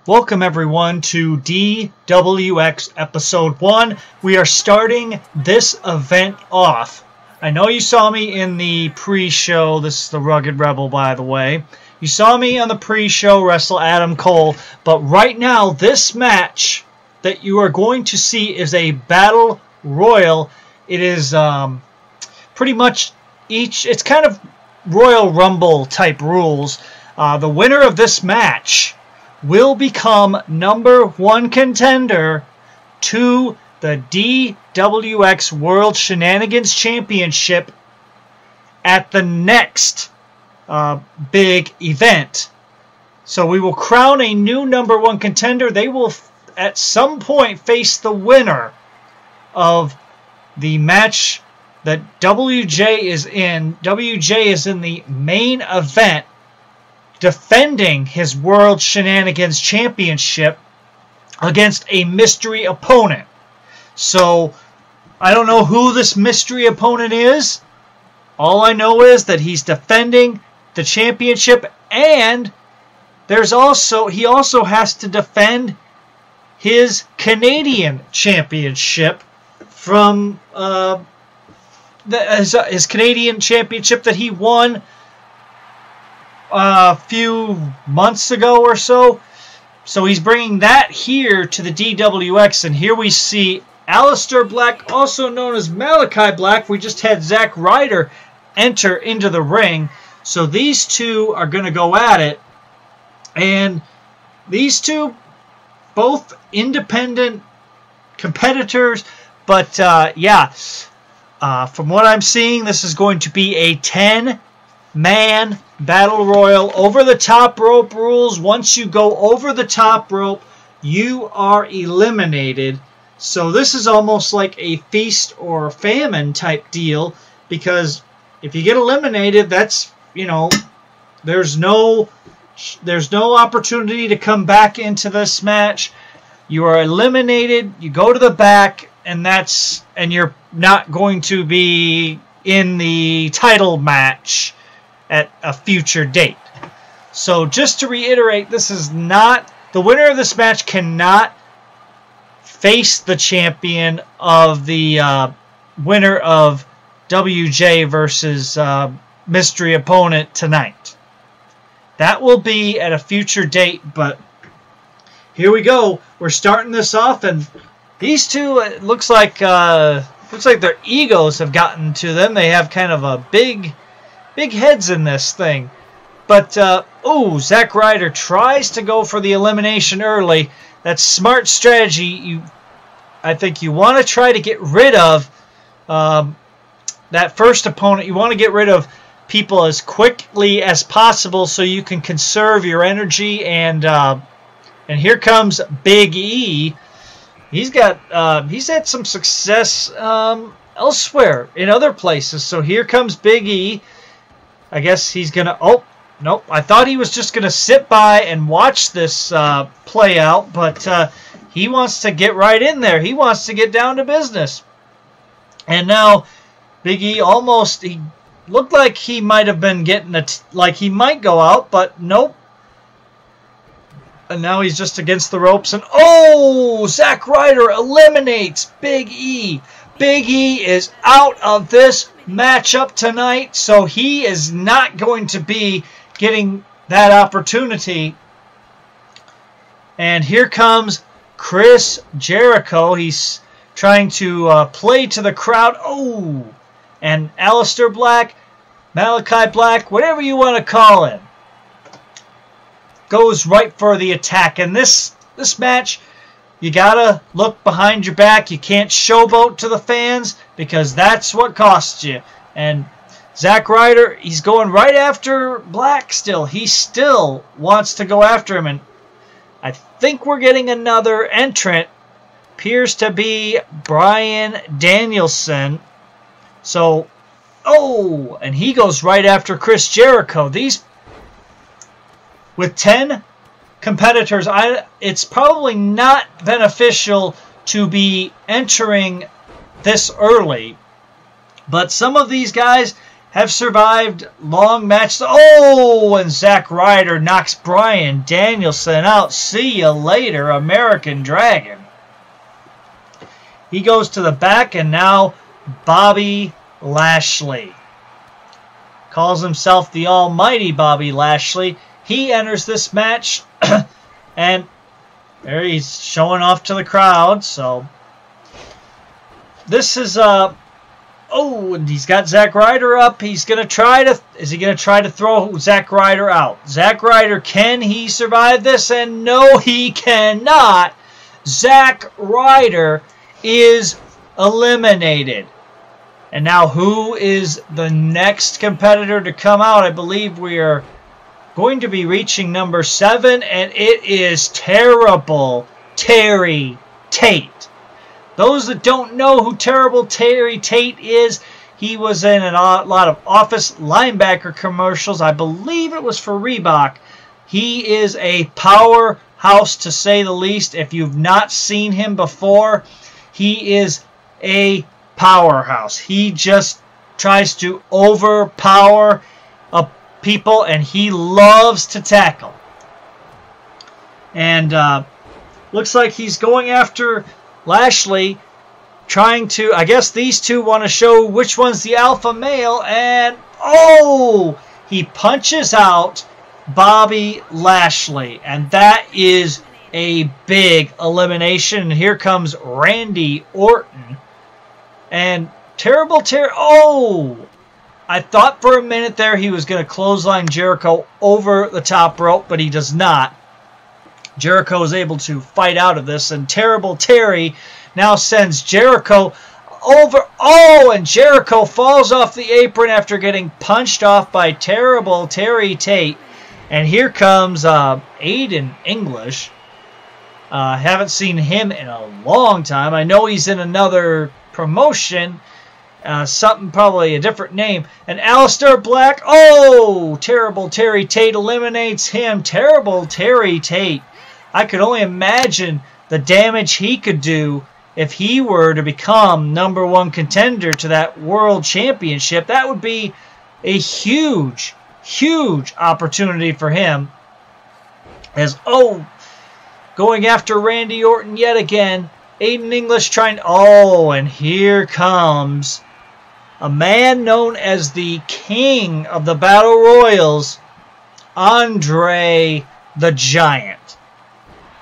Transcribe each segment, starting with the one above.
Welcome everyone to DWX Episode 1. We are starting this event off. I know you saw me in the pre-show. This is the Rugged Rebel, by the way. You saw me on the pre-show wrestle Adam Cole. But right now, this match that you are going to see is a Battle Royal. It is pretty much it's kind of Royal Rumble type rules. The winner of this match will become #1 contender to the DWX World Shenanigans Championship at the next big event. So we will crown a new #1 contender. They will at some point face the winner of the match that WJ is in. WJ is in the main event, defending his World Shenanigans Championship against a mystery opponent. So, I don't know who this mystery opponent is. All I know is that he's defending the championship, and he also has to defend his Canadian championship from his Canadian championship that he won a few months ago or so. So he's bringing that here to the DWX, and here we see Alistair Black, also known as Malachi Black. We just had Ryder enter into the ring. So these two are going to go at it, and these two, both independent competitors, but from what I'm seeing, this is going to be a 10-man Battle Royal. Over the top rope rules. Once you go over the top rope, you are eliminated. So this is almost like a feast or famine type deal, because if you get eliminated, that's, there's no opportunity to come back into this match. You are eliminated, you go to the back, and you're not going to be in the title match at a future date. So just to reiterate, this is not, the winner of this match cannot face the champion of the winner of WJ versus mystery opponent tonight. That will be at a future date, but here we go. We're starting this off, and these two, it looks like their egos have gotten to them. They have kind of a big heads in this thing. But, Ryder tries to go for the elimination early. That's smart strategy. I think you want to try to get rid of that first opponent. You want to get rid of people as quickly as possible so you can conserve your energy. And here comes Big E. He's had some success elsewhere in other places. So here comes Big E. I guess he's going to... Oh, nope. I thought he was just going to sit by and watch this play out, but he wants to get right in there. He wants to get down to business. And now Big E he looked like he might have been getting like he might go out, but nope. And now he's just against the ropes, and Ryder eliminates Big E. Big E is out of this matchup tonight, so he is not going to be getting that opportunity. And here comes Chris Jericho. He's trying to play to the crowd. And Alistair Black, Malachi Black, whatever you want to call him, goes right for the attack. And this match, you gotta look behind your back. You can't showboat to the fans, because that's what costs you. And Ryder, he's going right after Black still. He still wants to go after him. And I think we're getting another entrant. Appears to be Bryan Danielson. So, and he goes right after Chris Jericho. With 10 competitors, it's probably not beneficial to be entering this early. But some of these guys have survived long matches. Oh, and Zack Ryder knocks Bryan Danielson out. See you later, American Dragon. He goes to the back, and now Bobby Lashley calls himself the almighty Bobby Lashley. He enters this match, and there he's showing off to the crowd. So this is oh, and he's got Zack Ryder up. He's gonna try to. Is he gonna try to throw Zack Ryder out? Zack Ryder, can he survive this? And no, he cannot. Zack Ryder is eliminated. And now who is the next competitor to come out? I believe we are going to be reaching number 7, and it is Terrible Terry Tate. Those that don't know who Terrible Terry Tate is, he was in a lot of office linebacker commercials. I believe it was for Reebok. He is a powerhouse, to say the least. If you've not seen him before, he is a powerhouse. He just tries to overpower people, and he loves to tackle. And looks like he's going after Lashley, trying to, I guess these two want to show which one's the alpha male, and oh, he punches out Bobby Lashley, and that is a big elimination. And here comes Randy Orton. And Terrible Terry, oh, I thought for a minute there he was going to clothesline Jericho over the top rope, but he does not. Jericho is able to fight out of this, and Terrible Terry now sends Jericho over. Oh, and Jericho falls off the apron after getting punched off by Terrible Terry Tate. And here comes Aiden English. Haven't seen him in a long time. I know he's in another promotion. Something, probably a different name. And Alistair Black. Oh, Terrible Terry Tate eliminates him. Terrible Terry Tate. I could only imagine the damage he could do if he were to become #1 contender to that World Championship. That would be a huge, huge opportunity for him. As, oh, going after Randy Orton yet again. Aiden English trying, oh, and here comes a man known as the King of the Battle Royals, Andre the Giant.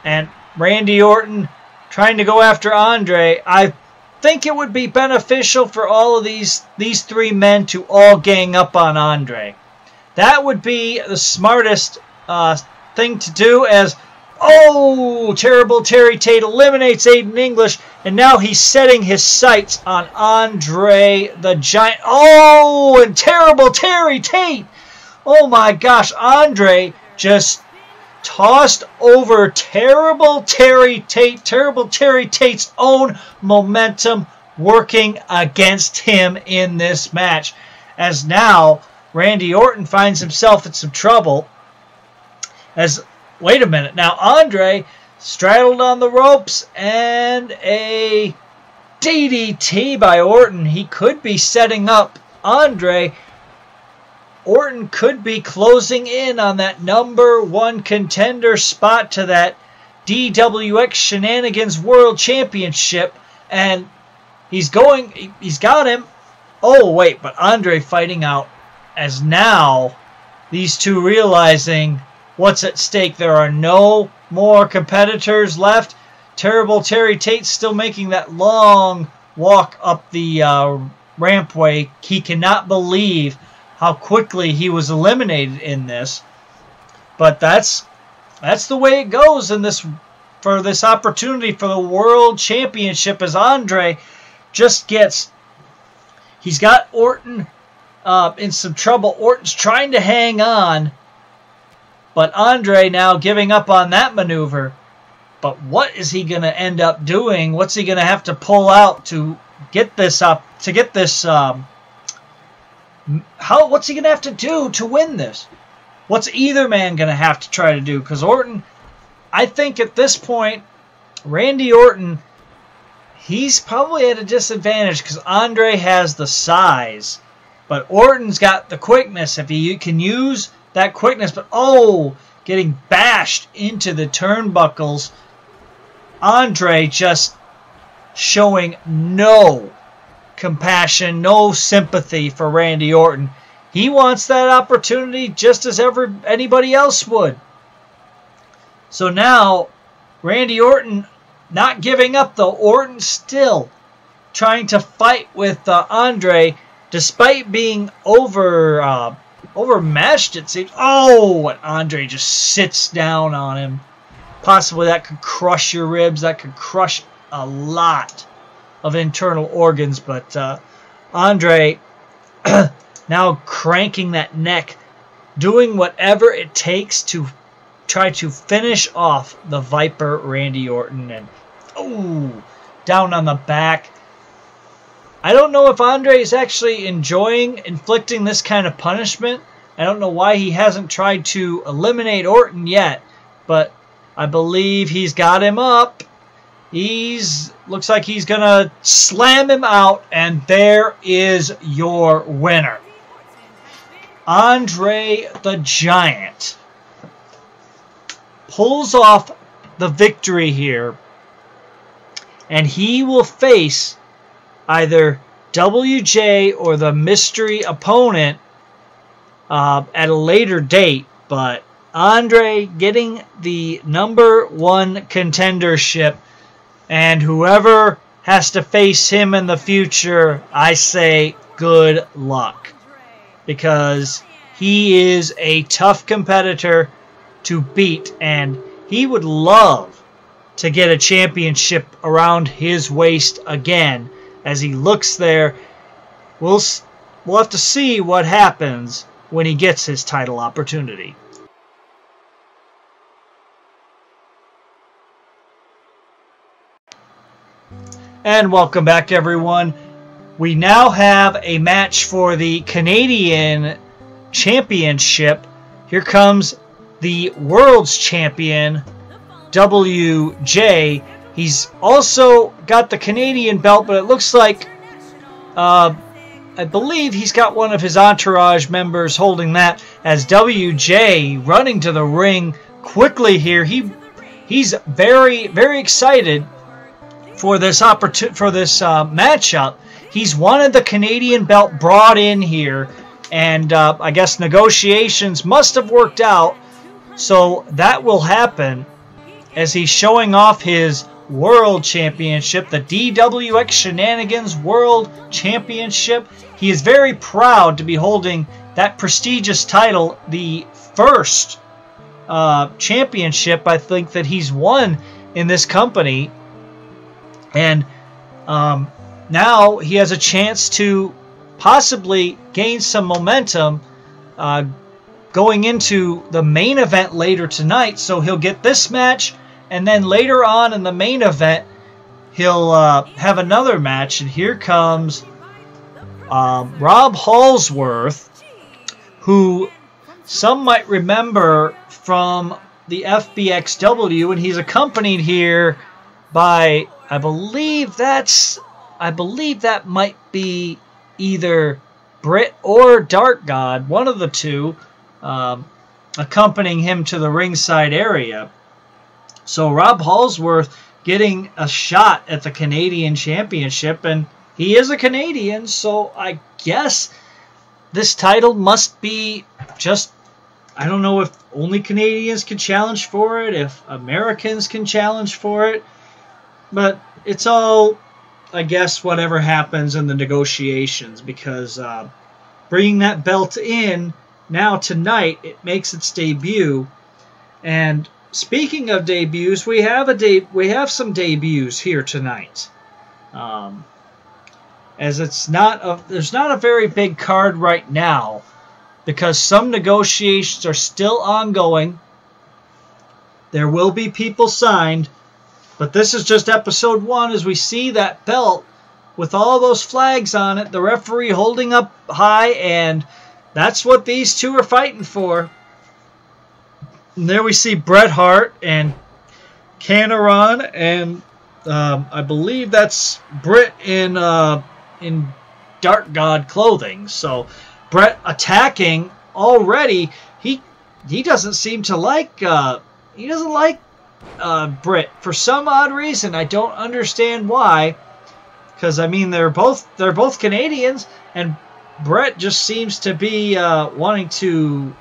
And Randy Orton trying to go after Andre. I think it would be beneficial for all of these three men to all gang up on Andre. That would be the smartest thing to do, as, oh, Terrible Terry Tate eliminates Aiden English, and now he's setting his sights on Andre the Giant. Oh, and Terrible Terry Tate. Oh my gosh, Andre just tossed over Terrible Terry Tate. Terrible Terry Tate's own momentum working against him in this match, as now Randy Orton finds himself in some trouble. As, wait a minute, now Andre straddled on the ropes, and a DDT by Orton. He could be setting up Andre. Orton could be closing in on that #1 contender spot to that DWX Shenanigans World Championship, and he's got him. Oh wait, but Andre fighting out, as now these two realizing what's at stake. There are no more competitors left. Terrible Terry Tate's still making that long walk up the rampway. He cannot believe how quickly he was eliminated in this. But that's the way it goes in this, for this opportunity for the World Championship, as Andre just gets, he's got Orton in some trouble. Orton's trying to hang on, but Andre now giving up on that maneuver. But what is he going to end up doing? What's he going to have to pull out to get this up, to get this, what's he going to have to do to win this? What's either man going to have to try to do? Because Orton, I think at this point, Randy Orton, he's probably at a disadvantage because Andre has the size. But Orton's got the quickness. If he can use that quickness, but getting bashed into the turnbuckles. Andre just showing no compassion, no sympathy for Randy Orton. He wants that opportunity just as anybody else would. So now, Randy Orton not giving up though. Orton still trying to fight with Andre, despite being overmatched, it seems. And Andre just sits down on him. Possibly that could crush your ribs. That could crush a lot of internal organs. But Andre now cranking that neck, doing whatever it takes to try to finish off the Viper Randy Orton. And down on the back. I don't know if Andre is actually enjoying inflicting this kind of punishment. I don't know why he hasn't tried to eliminate Orton yet, but I believe he's got him up. Looks like he's going to slam him out, and there is your winner. Andre the Giant pulls off the victory here, and he will face either WJ or the mystery opponent at a later date. But Andre getting the #1 contendership, and whoever has to face him in the future, I say good luck, because he is a tough competitor to beat, and he would love to get a championship around his waist again. As he looks there, we'll have to see what happens when he gets his title opportunity. And welcome back, everyone. We now have a match for the Canadian Championship. Here comes the World's Champion, WJ. He's also got the Canadian belt, but it looks like, I believe he's got one of his entourage members holding that, as WJ running to the ring quickly here. He's very, very excited for this matchup. He's wanted the Canadian belt brought in here, and I guess negotiations must have worked out, so that will happen as he's showing off his World Championship, the DWX Shenanigans World Championship. He is very proud to be holding that prestigious title, the first championship I think that he's won in this company. And now he has a chance to possibly gain some momentum going into the main event later tonight. So he'll get this match, and then later on in the main event, he'll have another match. And here comes Rob Hallsworth, who some might remember from the FBXW, and he's accompanied here by, I believe that might be either Britt or Dark God, one of the two, accompanying him to the ringside area. So Rob Hallsworth getting a shot at the Canadian Championship, and he is a Canadian, so I guess this title must be just, I don't know if only Canadians can challenge for it, if Americans can challenge for it, but it's all, I guess, whatever happens in the negotiations, because bringing that belt in now tonight, it makes its debut. And speaking of debuts, we have some debuts here tonight. As there's not a very big card right now, because some negotiations are still ongoing. There will be people signed, but this is just episode 1 as we see that belt with all those flags on it, the referee holding up high, and that's what these two are fighting for. And there we see Bret Hart and Canaron, and I believe that's Britt in Dark God clothing. So Brett attacking already. He doesn't seem to like Britt for some odd reason. I don't understand why. Because I mean they're both Canadians, and Brett just seems to be wanting to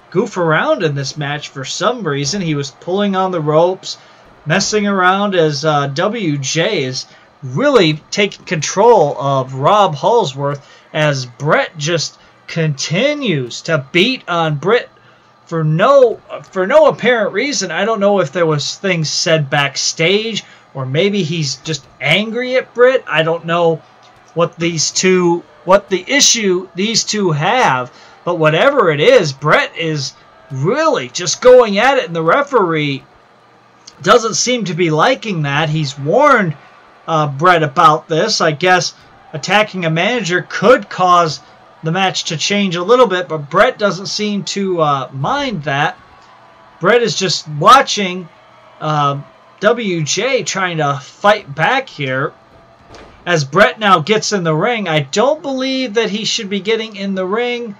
goof around in this match for some reason. He was pulling on the ropes, messing around as WJ is really taking control of Rob Hallsworth as Brett just continues to beat on Britt for no apparent reason. I don't know if there was things said backstage or maybe he's just angry at Britt. I don't know what the issue these two have, but whatever it is, Brett is really just going at it, and the referee doesn't seem to be liking that. He's warned Brett about this. I guess attacking a manager could cause the match to change a little bit, but Brett doesn't seem to mind that. Brett is just watching WJ trying to fight back here. As Brett now gets in the ring, I don't believe that he should be getting in the ring.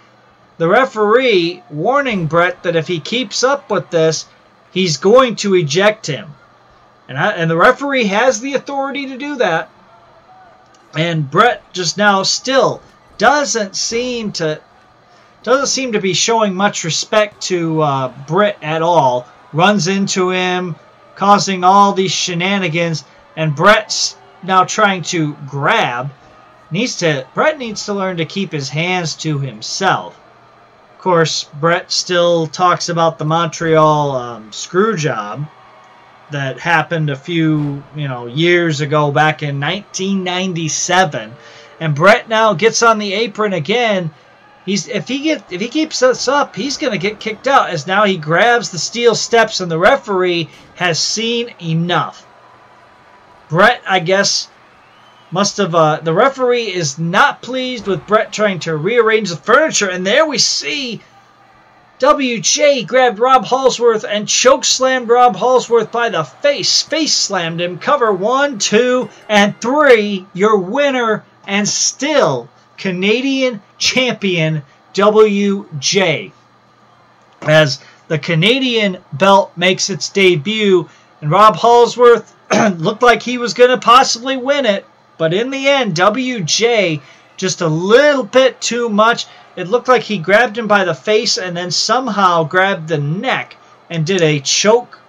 The referee warning Brett that if he keeps up with this, he's going to eject him. And the referee has the authority to do that. And Brett just now still doesn't seem to be showing much respect to Britt at all. Runs into him, causing all these shenanigans, and Brett's now trying to grab. Brett needs to learn to keep his hands to himself. Of course, Brett still talks about the Montreal screw job that happened a few years ago, back in 1997, and Brett now gets on the apron again. If he keeps this up, he's going to get kicked out, as now he grabs the steel steps, and the referee has seen enough. Brett, I guess, must have... the referee is not pleased with Brett trying to rearrange the furniture, and there we see WJ grabbed Rob Hallsworth and chokeslammed Rob Hallsworth by the face. Face slammed him. Cover 1, 2, and 3. Your winner and still Canadian champion WJ, as the Canadian belt makes its debut, and Rob Hallsworth looked like he was going to possibly win it, but in the end WJ just a little bit too much. It looked like he grabbed him by the face and then somehow grabbed the neck and did a choke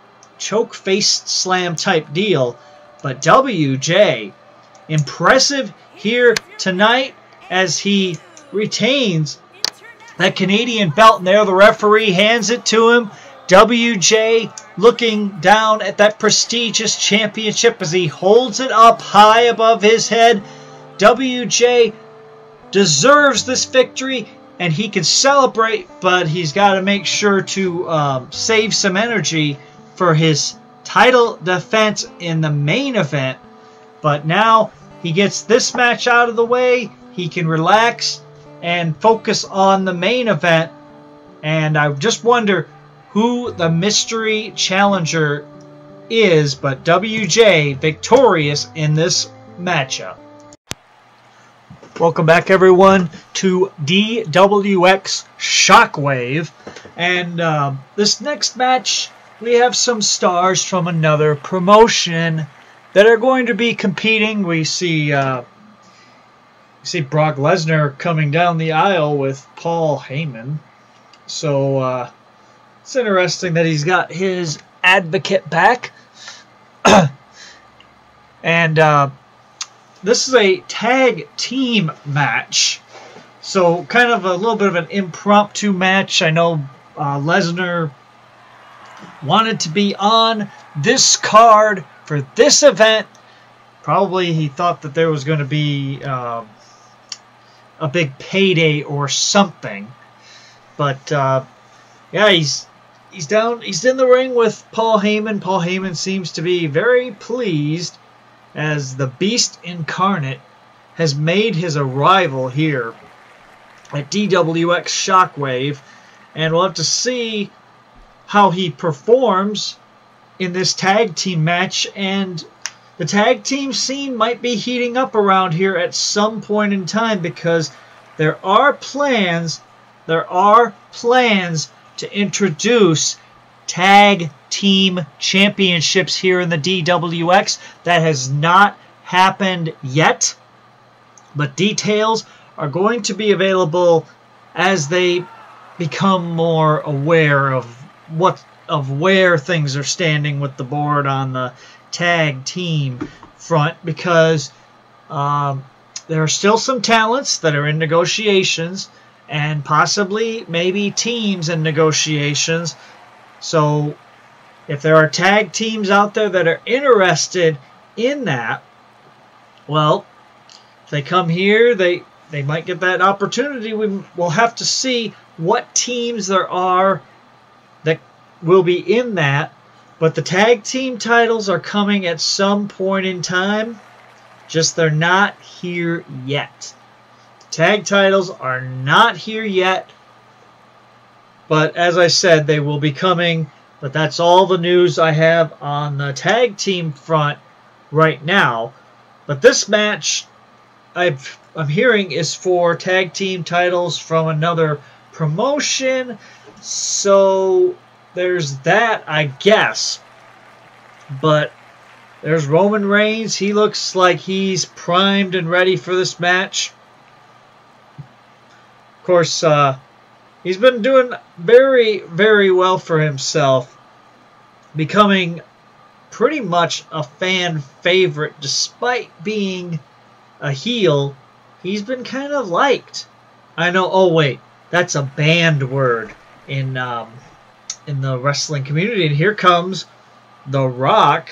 face slam type deal. But WJ, impressive here tonight as he retains that Canadian belt. And there the referee hands it to him. WJ looking down at that prestigious championship as he holds it up high above his head. WJ deserves this victory and he can celebrate, but he's got to make sure to save some energy for his title defense in the main event. But now he gets this match out of the way, he can relax and focus on the main event. And I just wonder who the mystery challenger is, but WJ victorious in this matchup. Welcome back, everyone, to DWX Shockwave. And this next match, we have some stars from another promotion that are going to be competing. We see Brock Lesnar coming down the aisle with Paul Heyman. So it's interesting that he's got his advocate back. And this is a tag team match. So kind of a little bit of an impromptu match. I know Lesnar wanted to be on this card for this event. Probably he thought that there was going to be a big payday or something. But yeah, he's down. He's in the ring with Paul Heyman. Paul Heyman seems to be very pleased as the Beast Incarnate has made his arrival here at DWX Shockwave. And we'll have to see how he performs in this tag team match. And the tag team scene might be heating up around here at some point in time, because there are plans to introduce tag team championships here in the DWX. That has not happened yet, but details are going to be available as they become more aware of where things are standing with the board on the tag team front, because there are still some talents that are in negotiations, and possibly maybe teams in negotiations. So if there are tag teams out there that are interested in that, well, if they come here, they might get that opportunity. We'll have to see what teams there are that will be in that. But the tag team titles are coming at some point in time. Just they're not here yet. Tag titles are not here yet. But as I said, they will be coming. But that's all the news I have on the tag team front right now. But this match, I'm hearing, is for tag team titles from another promotion. So there's that, I guess. But there's Roman Reigns. He looks like he's primed and ready for this match. Of course, he's been doing very, very well for himself, becoming pretty much a fan favorite despite being a heel. He's been kind of liked. I know. Oh wait, that's a banned word in the wrestling community. And here comes The Rock,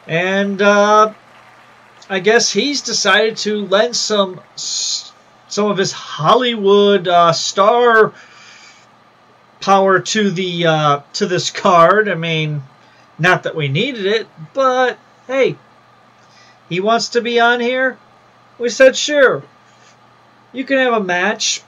and I guess he's decided to lend some of his Hollywood star power to this card. I mean, not that we needed it, but hey, he wants to be on here. We said, sure, you can have a match.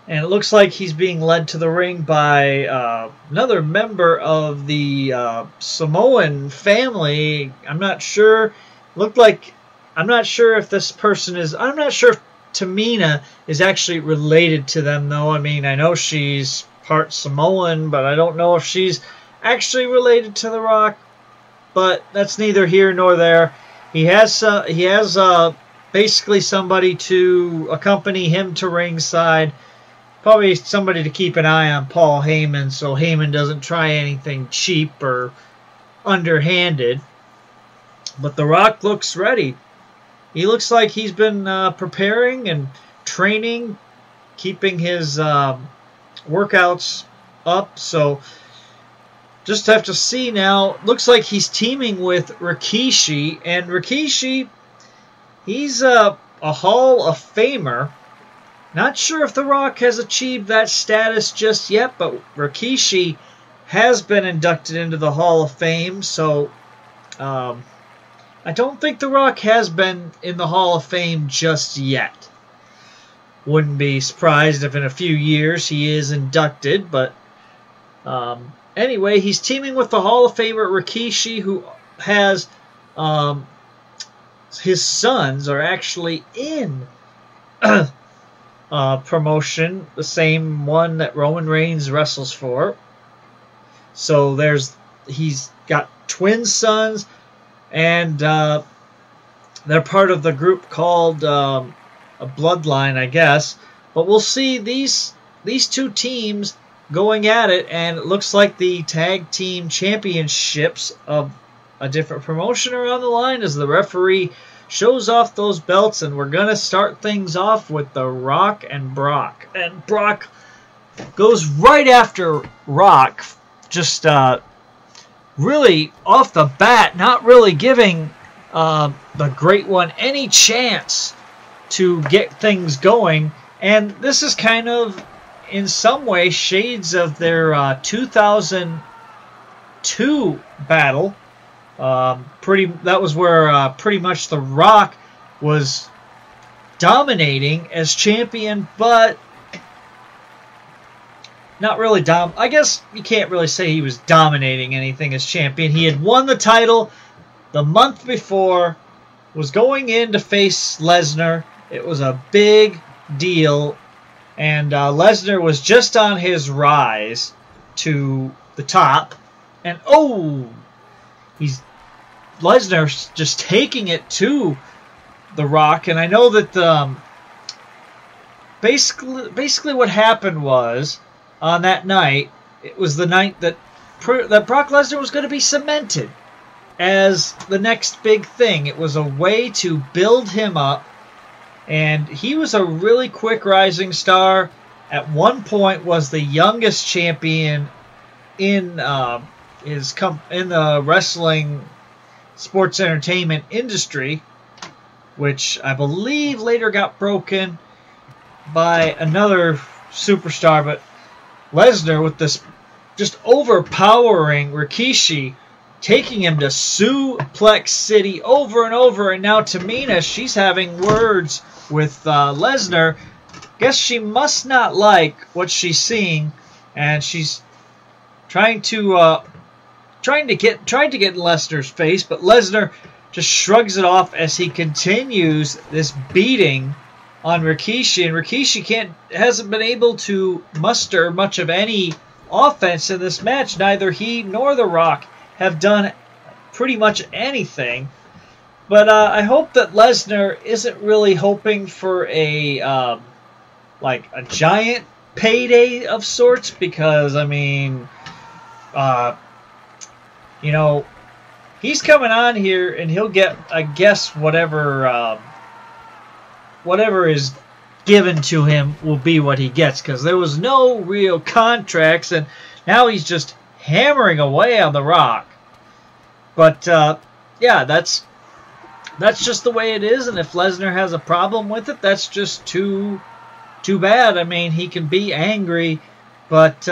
And it looks like he's being led to the ring by another member of the Samoan family. I'm not sure. I'm not sure if this person is... I'm not sure if Tamina is actually related to them, though. I mean, I know she's part Samoan, but I don't know if she's actually related to The Rock. But that's neither here nor there. He has basically somebody to accompany him to ringside. Probably somebody to keep an eye on Paul Heyman, so Heyman doesn't try anything cheap or underhanded. But The Rock looks ready. He looks like he's been preparing and training, keeping his workouts up. So just have to see now. Looks like he's teaming with Rikishi. And Rikishi, he's a Hall of Famer. Not sure if The Rock has achieved that status just yet, but Rikishi has been inducted into the Hall of Fame, so I don't think The Rock has been in the Hall of Fame just yet. Wouldn't be surprised if in a few years he is inducted, but anyway, he's teaming with the Hall of Famer Rikishi, who has his sons are actually in promotion, the same one that Roman Reigns wrestles for. So he's got twin sons, and they're part of the group called a Bloodline, I guess. But we'll see these two teams going at it, and it looks like the tag team championships of a different promotion are on the line as the referee shows off those belts, and we're going to start things off with The Rock and Brock. And Brock goes right after Rock, just really off the bat, not really giving the Great One any chance to get things going. And this is kind of, in some way, shades of their 2002 battle. That was where pretty much The Rock was dominating as champion, but not really I guess you can't really say he was dominating anything as champion. He had won the title the month before, was going in to face Lesnar. It was a big deal, and Lesnar was just on his rise to the top, and Lesnar's just taking it to The Rock, and I know that basically what happened was, on that night, it was the night that Brock Lesnar was going to be cemented as the next big thing. It was a way to build him up, and he was a really quick rising star. At one point was the youngest champion in the wrestling sports entertainment industry, which I believe later got broken by another superstar. But Lesnar, with this just overpowering Rikishi, taking him to Suplex City over and over. And now Tamina, she's having words with Lesnar. Guess she must not like what she's seeing, and she's trying to get in Lesnar's face, but Lesnar just shrugs it off as he continues this beating on Rikishi, and Rikishi hasn't been able to muster much of any offense in this match. Neither he nor The Rock have done pretty much anything. But I hope that Lesnar isn't really hoping for a giant payday of sorts, because I mean, he's coming on here and he'll get, I guess, whatever is given to him will be what he gets, because there was no real contracts, and now he's just hammering away on The Rock. But yeah, that's just the way it is, and if Lesnar has a problem with it, that's just too bad. I mean, he can be angry, but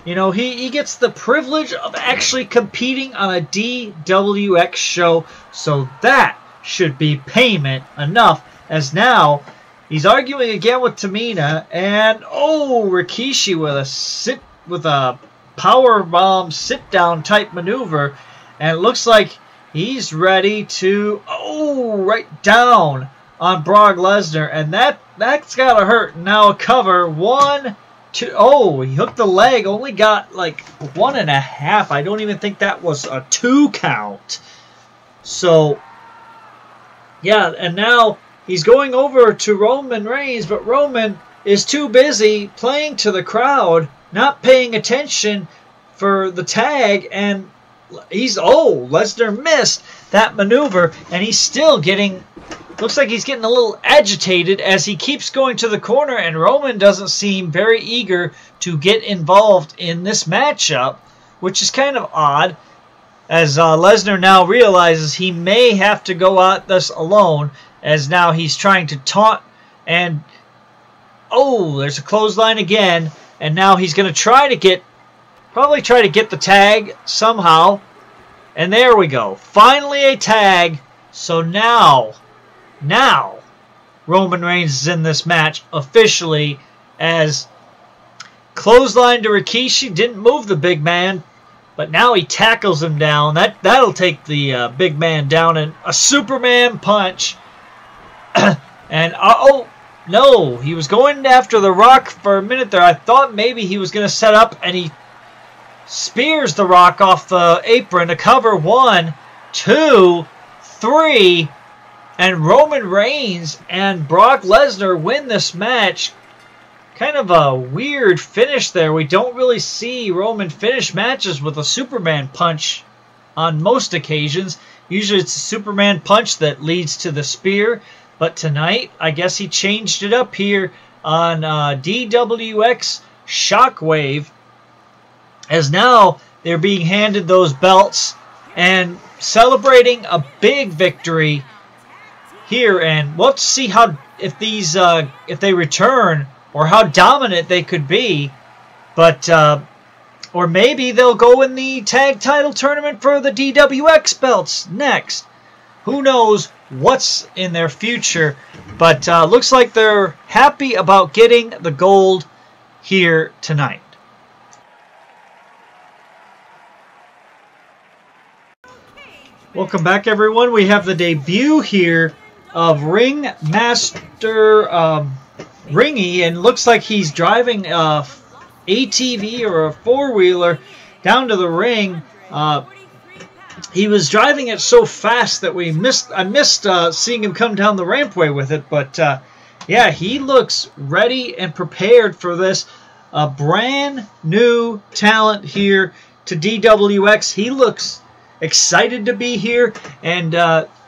he gets the privilege of actually competing on a DWX show, so that should be payment enough, as now he's arguing again with Tamina, and Rikishi with a power bomb sit down type maneuver, and it looks like he's ready to right down on Brock Lesnar, and that's gotta hurt. Now a cover, 1, 2. He hooked the leg, only got like 1.5. I don't even think that was a 2 count. So yeah, and now he's going over to Roman Reigns, but Roman is too busy playing to the crowd, not paying attention for the tag, and Lesnar missed that maneuver, and he's still looks like he's getting a little agitated as he keeps going to the corner, and Roman doesn't seem very eager to get involved in this matchup, which is kind of odd, as Lesnar now realizes he may have to go at this alone, as now he's trying to taunt, and there's a clothesline again, and now he's going to probably try to get the tag somehow, and there we go, finally a tag. So now Roman Reigns is in this match officially, as clothesline to Rikishi, didn't move the big man, but now he tackles him down. That'll take the big man down, and a Superman punch. And no, he was going after The Rock for a minute there. I thought maybe he was going to set up, and he spears The Rock off the apron to cover. 1, 2, 3, and Roman Reigns and Brock Lesnar win this match. Kind of a weird finish there. We don't really see Roman finish matches with a Superman punch on most occasions. Usually it's a Superman punch that leads to the spear. But tonight, I guess he changed it up here on DWX Shockwave, as now they're being handed those belts and celebrating a big victory here. And we'll have to see if they return, or how dominant they could be. But or maybe they'll go in the tag title tournament for the DWX belts next. Who knows what's in their future, but looks like they're happy about getting the gold here tonight. Welcome back, everyone. We have the debut here of Ringmaster Ringy, and looks like he's driving a ATV or a four-wheeler down to the ring. He was driving it so fast that I missed seeing him come down the rampway with it. But yeah, he looks ready and prepared for this. A brand new talent here to DWX. He looks excited to be here, and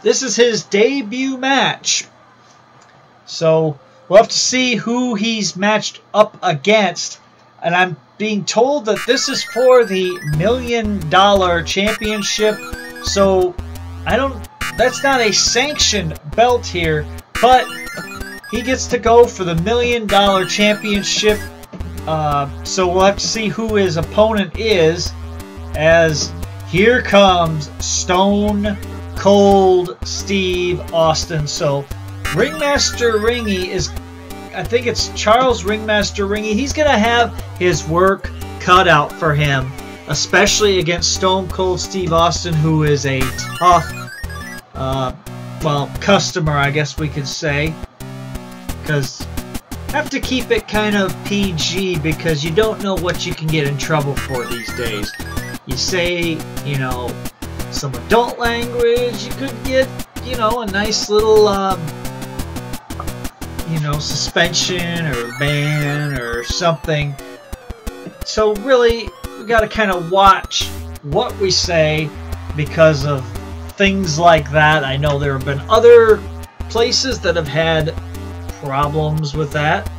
this is his debut match. So we'll have to see who he's matched up against. And I'm being told that this is for the $1 Million Championship. So that's not a sanctioned belt here, but he gets to go for the $1 Million Championship. So we'll have to see who his opponent is, as here comes Stone Cold Steve Austin. So Ringmaster Ringy is, I think it's Charles Ringmaster Ringy. He's going to have his work cut out for him, especially against Stone Cold Steve Austin, who is a tough, well, customer, I guess we could say. Because have to keep it kind of PG, because you don't know what you can get in trouble for these days. You say, you know, some adult language, you could get, you know, a nice little, you know, suspension or ban or something. So really, we got to kind of watch what we say because of things like that. I know there have been other places that have had problems with that.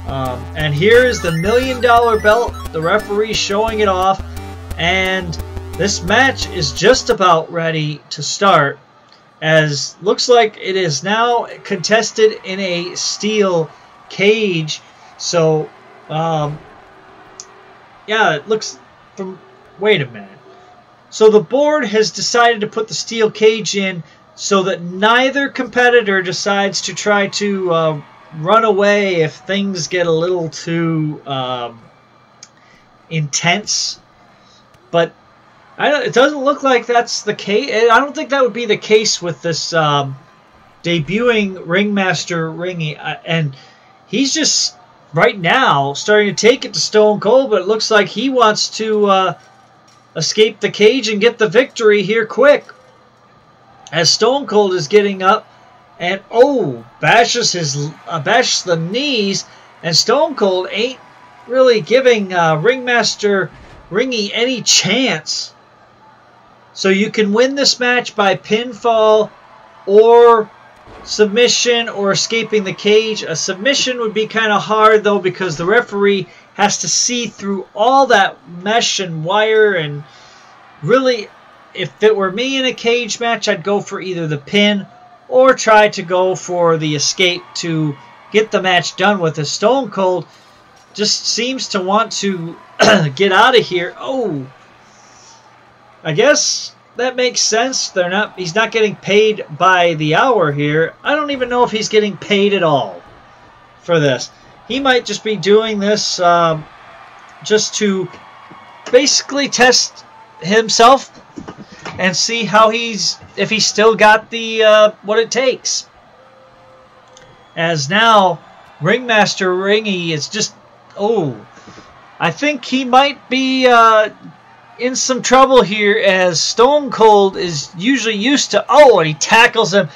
And here is the $1 Million belt. The referee showing it off. And this match is just about ready to start, as looks like it is now contested in a steel cage. So, yeah, it looks from... Wait a minute. So the board has decided to put the steel cage in so that neither competitor decides to try to run away if things get a little too intense. But it doesn't look like that's the case. I don't think that would be the case with this debuting Ringmaster Ringy. And he's just, right now, starting to take it to Stone Cold, but it looks like he wants to escape the cage and get the victory here quick. As Stone Cold is getting up and, bashes the knees, and Stone Cold ain't really giving Ringmaster Ringy any chance. So you can win this match by pinfall or submission or escaping the cage. A submission would be kind of hard, though, because the referee has to see through all that mesh and wire. And really, if it were me in a cage match, I'd go for either the pin or try to go for the escape to get the match done with. As Stone Cold just seems to want to get out of here. I guess that makes sense. He's not getting paid by the hour here. I don't even know if he's getting paid at all for this. He might just be doing this just to basically test himself and see how if he's still got the what it takes. As now Ringmaster Ringy is just, I think he might be in some trouble here, as Stone Cold is usually used to, and he tackles him,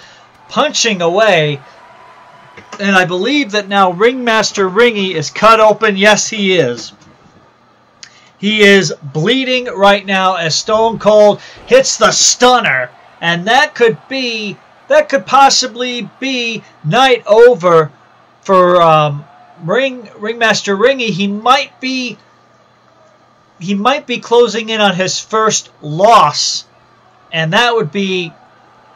punching away. And I believe that now Ringmaster Ringy is cut open. Yes, he is. He is bleeding right now as Stone Cold hits the stunner. And that could possibly be night over for Ringmaster Ringy. He might be closing in on his first loss, and that would be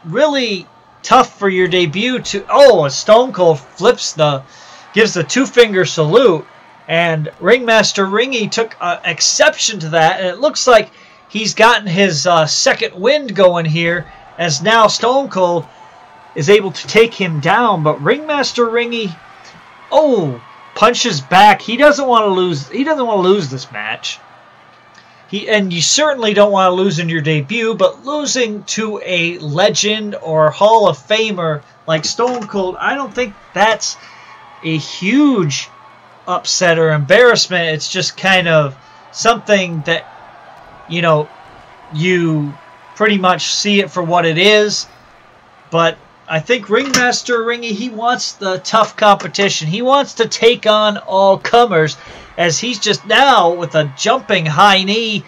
really tough for your debut to... Stone Cold gives the two-finger salute, and Ringmaster Ringy took exception to that, and it looks like he's gotten his second wind going here, as now Stone Cold is able to take him down. But Ringmaster Ringy, punches back. He doesn't want to lose. He doesn't want to lose this match. And you certainly don't want to lose in your debut, but losing to a legend or Hall of Famer like Stone Cold, I don't think that's a huge upset or embarrassment. It's just kind of something that, you know, you pretty much see it for what it is. But I think Ringmaster Ringy, he wants the tough competition. He wants to take on all comers, as he's just now with a jumping high knee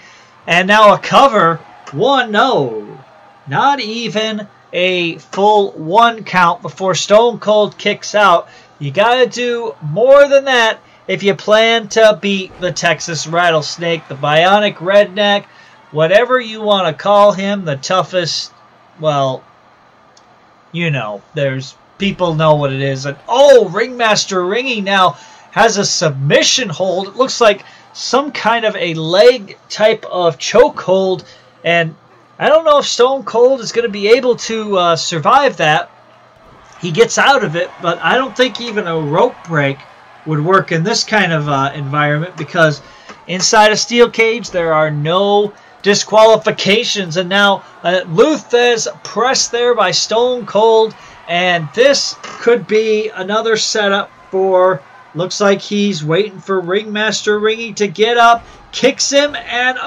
and now a cover. No, not even a full 1 count before Stone Cold kicks out. You got to do more than that if you plan to beat the Texas Rattlesnake, the Bionic Redneck, whatever you want to call him, the toughest. Well, you know, there's people know what it is. And oh, Ringmaster Ringy now has a submission hold. It looks like some kind of a leg type of choke hold, and I don't know if Stone Cold is going to be able to survive that. He gets out of it, but I don't think even a rope break would work in this kind of environment, because inside a steel cage there are no disqualifications. And now Luthez pressed there by Stone Cold, and this could be another setup for, looks like he's waiting for Ringmaster Ringy to get up, kicks him, and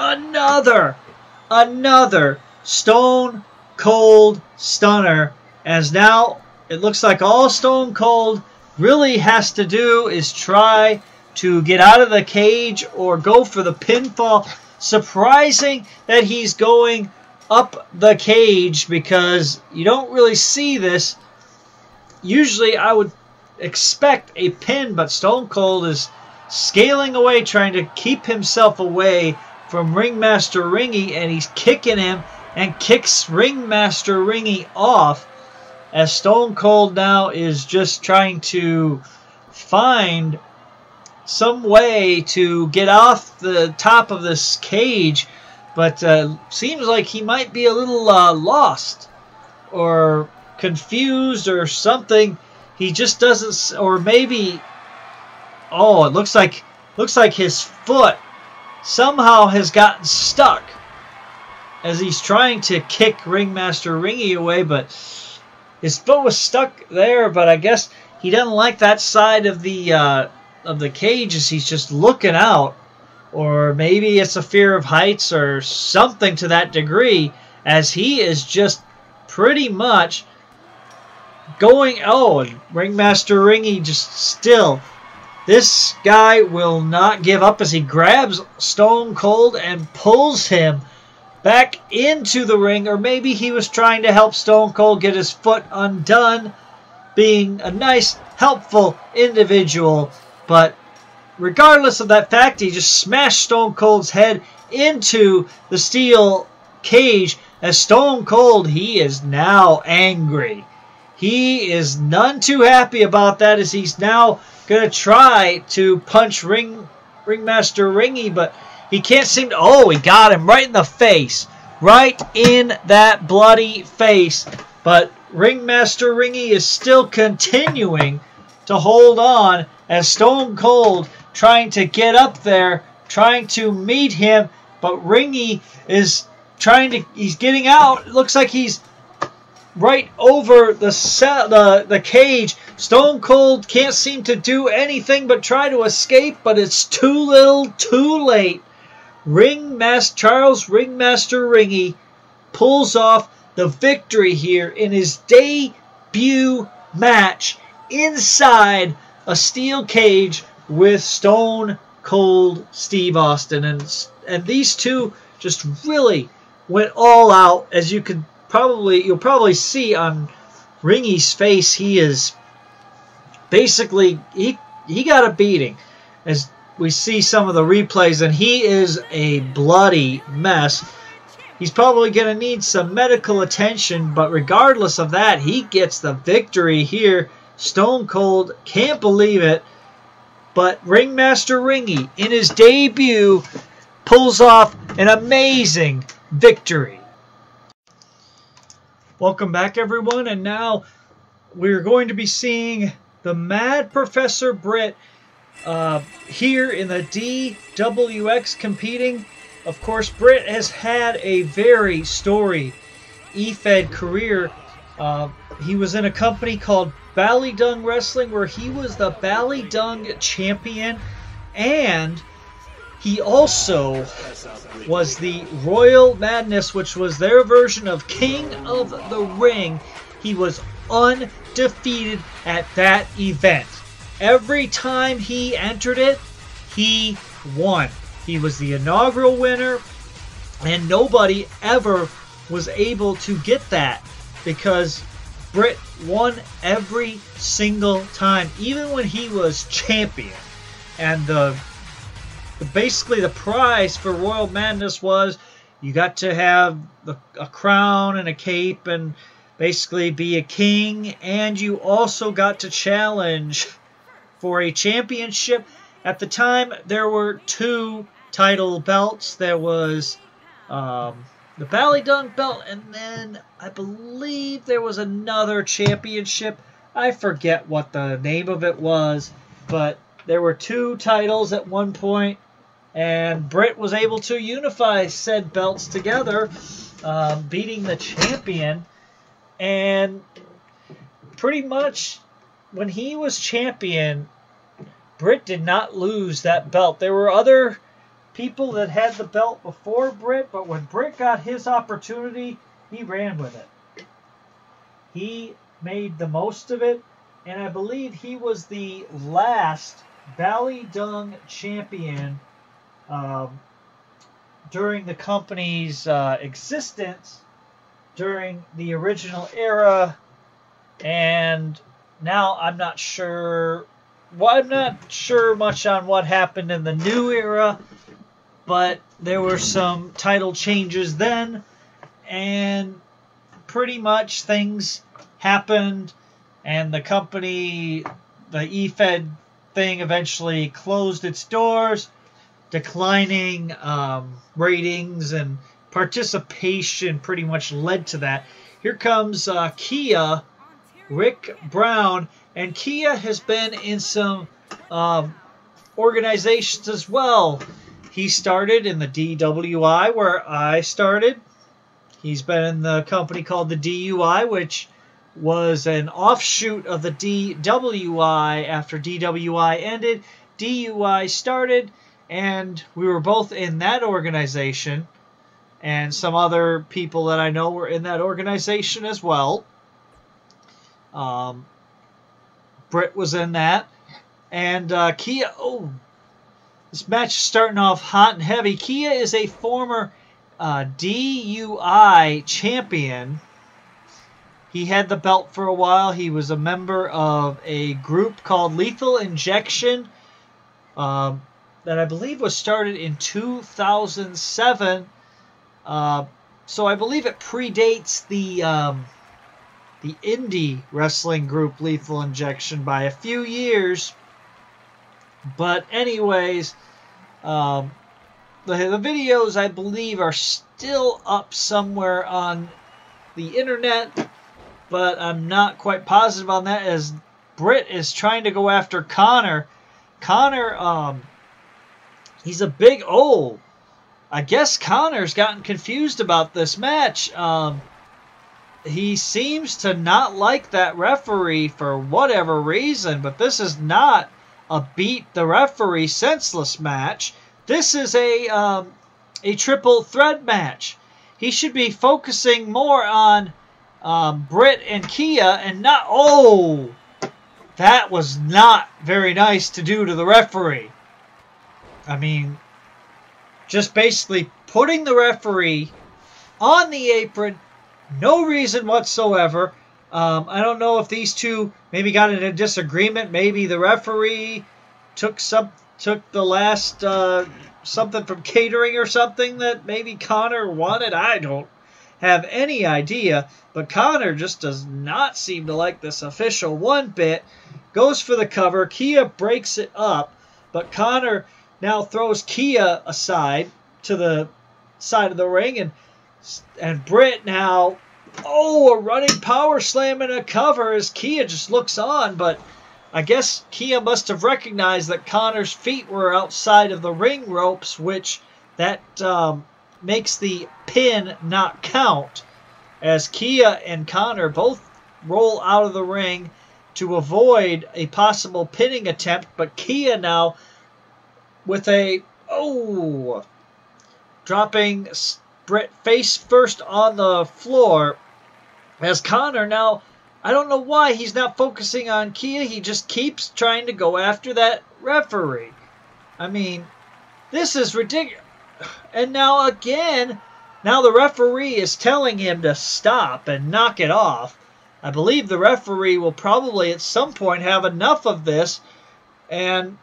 another Stone Cold stunner, as now it looks like all Stone Cold really has to do is try to get out of the cage or go for the pinfall. Surprising that he's going up the cage, because you don't really see this. Usually I would expect a pin, but Stone Cold is scaling away, trying to keep himself away from Ringmaster Ringy, and he's kicking him and kicks Ringmaster Ringy off, as Stone Cold now is just trying to find some way to get off the top of this cage, but seems like he might be a little lost or confused or something. He just doesn't, or maybe, oh, it looks like his foot somehow has gotten stuck as he's trying to kick Ringmaster Ringy away, but his foot was stuck there. But I guess he doesn't like that side of the cage, as he's just looking out, or maybe it's a fear of heights or something to that degree, as he is just pretty much going. Oh, and Ringmaster Ringy just still, this guy will not give up, as he grabs Stone Cold and pulls him back into the ring. Or maybe he was trying to help Stone Cold get his foot undone, being a nice, helpful individual. But regardless of that fact, he just smashed Stone Cold's head into the steel cage, as Stone Cold, he is now angry. He is none too happy about that, as he's now going to try to punch Ringmaster Ringy, but he can't seem to. Oh, he got him right in the face. Right in that bloody face. But Ringmaster Ringy is still continuing to hold on, as Stone Cold trying to get up there, trying to meet him, but Ringy is he's getting out. It looks like he's right over the cage. Stone Cold can't seem to do anything but try to escape, but it's too little, too late. Charles Ringmaster Ringy pulls off the victory here in his debut match inside a steel cage with Stone Cold Steve Austin. And these two just really went all out, as you'll probably see on Ringy's face. He is basically, he got a beating, as we see some of the replays, and he is a bloody mess. He's probably going to need some medical attention, but regardless of that, he gets the victory here. Stone Cold can't believe it, but Ringmaster Ringy, in his debut, pulls off an amazing victory. Welcome back, everyone, and now we're going to be seeing the Mad Professor Britt here in the DWX competing. Of course, Britt has had a very storied E-Fed career. He was in a company called Ballydung Wrestling, where he was the Ballydung champion, and he also was the Royal Madness, which was their version of King of the Ring. He was undefeated at that event. Every time he entered it, he won. He was the inaugural winner, and nobody ever was able to get that because Britt won every single time, even when he was champion. And basically the prize for Royal Madness was you got to have a crown and a cape and basically be a king, and you also got to challenge for a championship. At the time, there were 2 title belts. There was the Ballydung belt, and then I believe there was another championship. I forget what the name of it was, but there were 2 titles at one point, and Britt was able to unify said belts together, beating the champion. And pretty much when he was champion, Britt did not lose that belt. There were other people that had the belt before Britt, but when Britt got his opportunity, he ran with it. He made the most of it, and I believe he was the last Ballydung champion during the company's existence during the original era. And now I'm not sure. Well, I'm not sure much on what happened in the new era, but there were some title changes then, and pretty much things happened, and the company, the E-Fed thing, eventually closed its doors, declining ratings and participation pretty much led to that. Here comes Kia, Rick Brown, and Kia has been in some organizations as well. He started in the DWI, where I started. He's been in the company called the DUI, which was an offshoot of the DWI. After DWI ended, DUI started, and we were both in that organization. And some other people that I know were in that organization as well. Britt was in that. And Kia, this match is starting off hot and heavy. Kia is a former DUI champion. He had the belt for a while. He was a member of a group called Lethal Injection that I believe was started in 2007. So I believe it predates the indie wrestling group Lethal Injection by a few years. But anyways, the videos, I believe, are still up somewhere on the internet, but I'm not quite positive on that, as Britt is trying to go after Connor. Connor, he's a big I guess Connor's gotten confused about this match. He seems to not like that referee for whatever reason, but this is not a beat the referee senseless match. This is a triple threat match. He should be focusing more on Britt and Kia and not... that was not very nice to do to the referee. I mean, just basically putting the referee on the apron, no reason whatsoever. I don't know if these two maybe got in a disagreement. Maybe the referee took the last something from catering or something that maybe Connor wanted. I don't have any idea. But Connor just does not seem to like this official one bit. Goes for the cover. Kia breaks it up. But Connor now throws Kia aside to the side of the ring. And Britt now... a running power slam and a cover as Kia just looks on, but I guess Kia must have recognized that Connor's feet were outside of the ring ropes, which that makes the pin not count, as Kia and Connor both roll out of the ring to avoid a possible pinning attempt. But Kia now with a, dropping Britt face first on the floor, as Connor now, I don't know why he's not focusing on Kia. He just keeps trying to go after that referee. I mean, this is ridiculous. And now again, now the referee is telling him to stop and knock it off. I believe the referee will probably at some point have enough of this. And,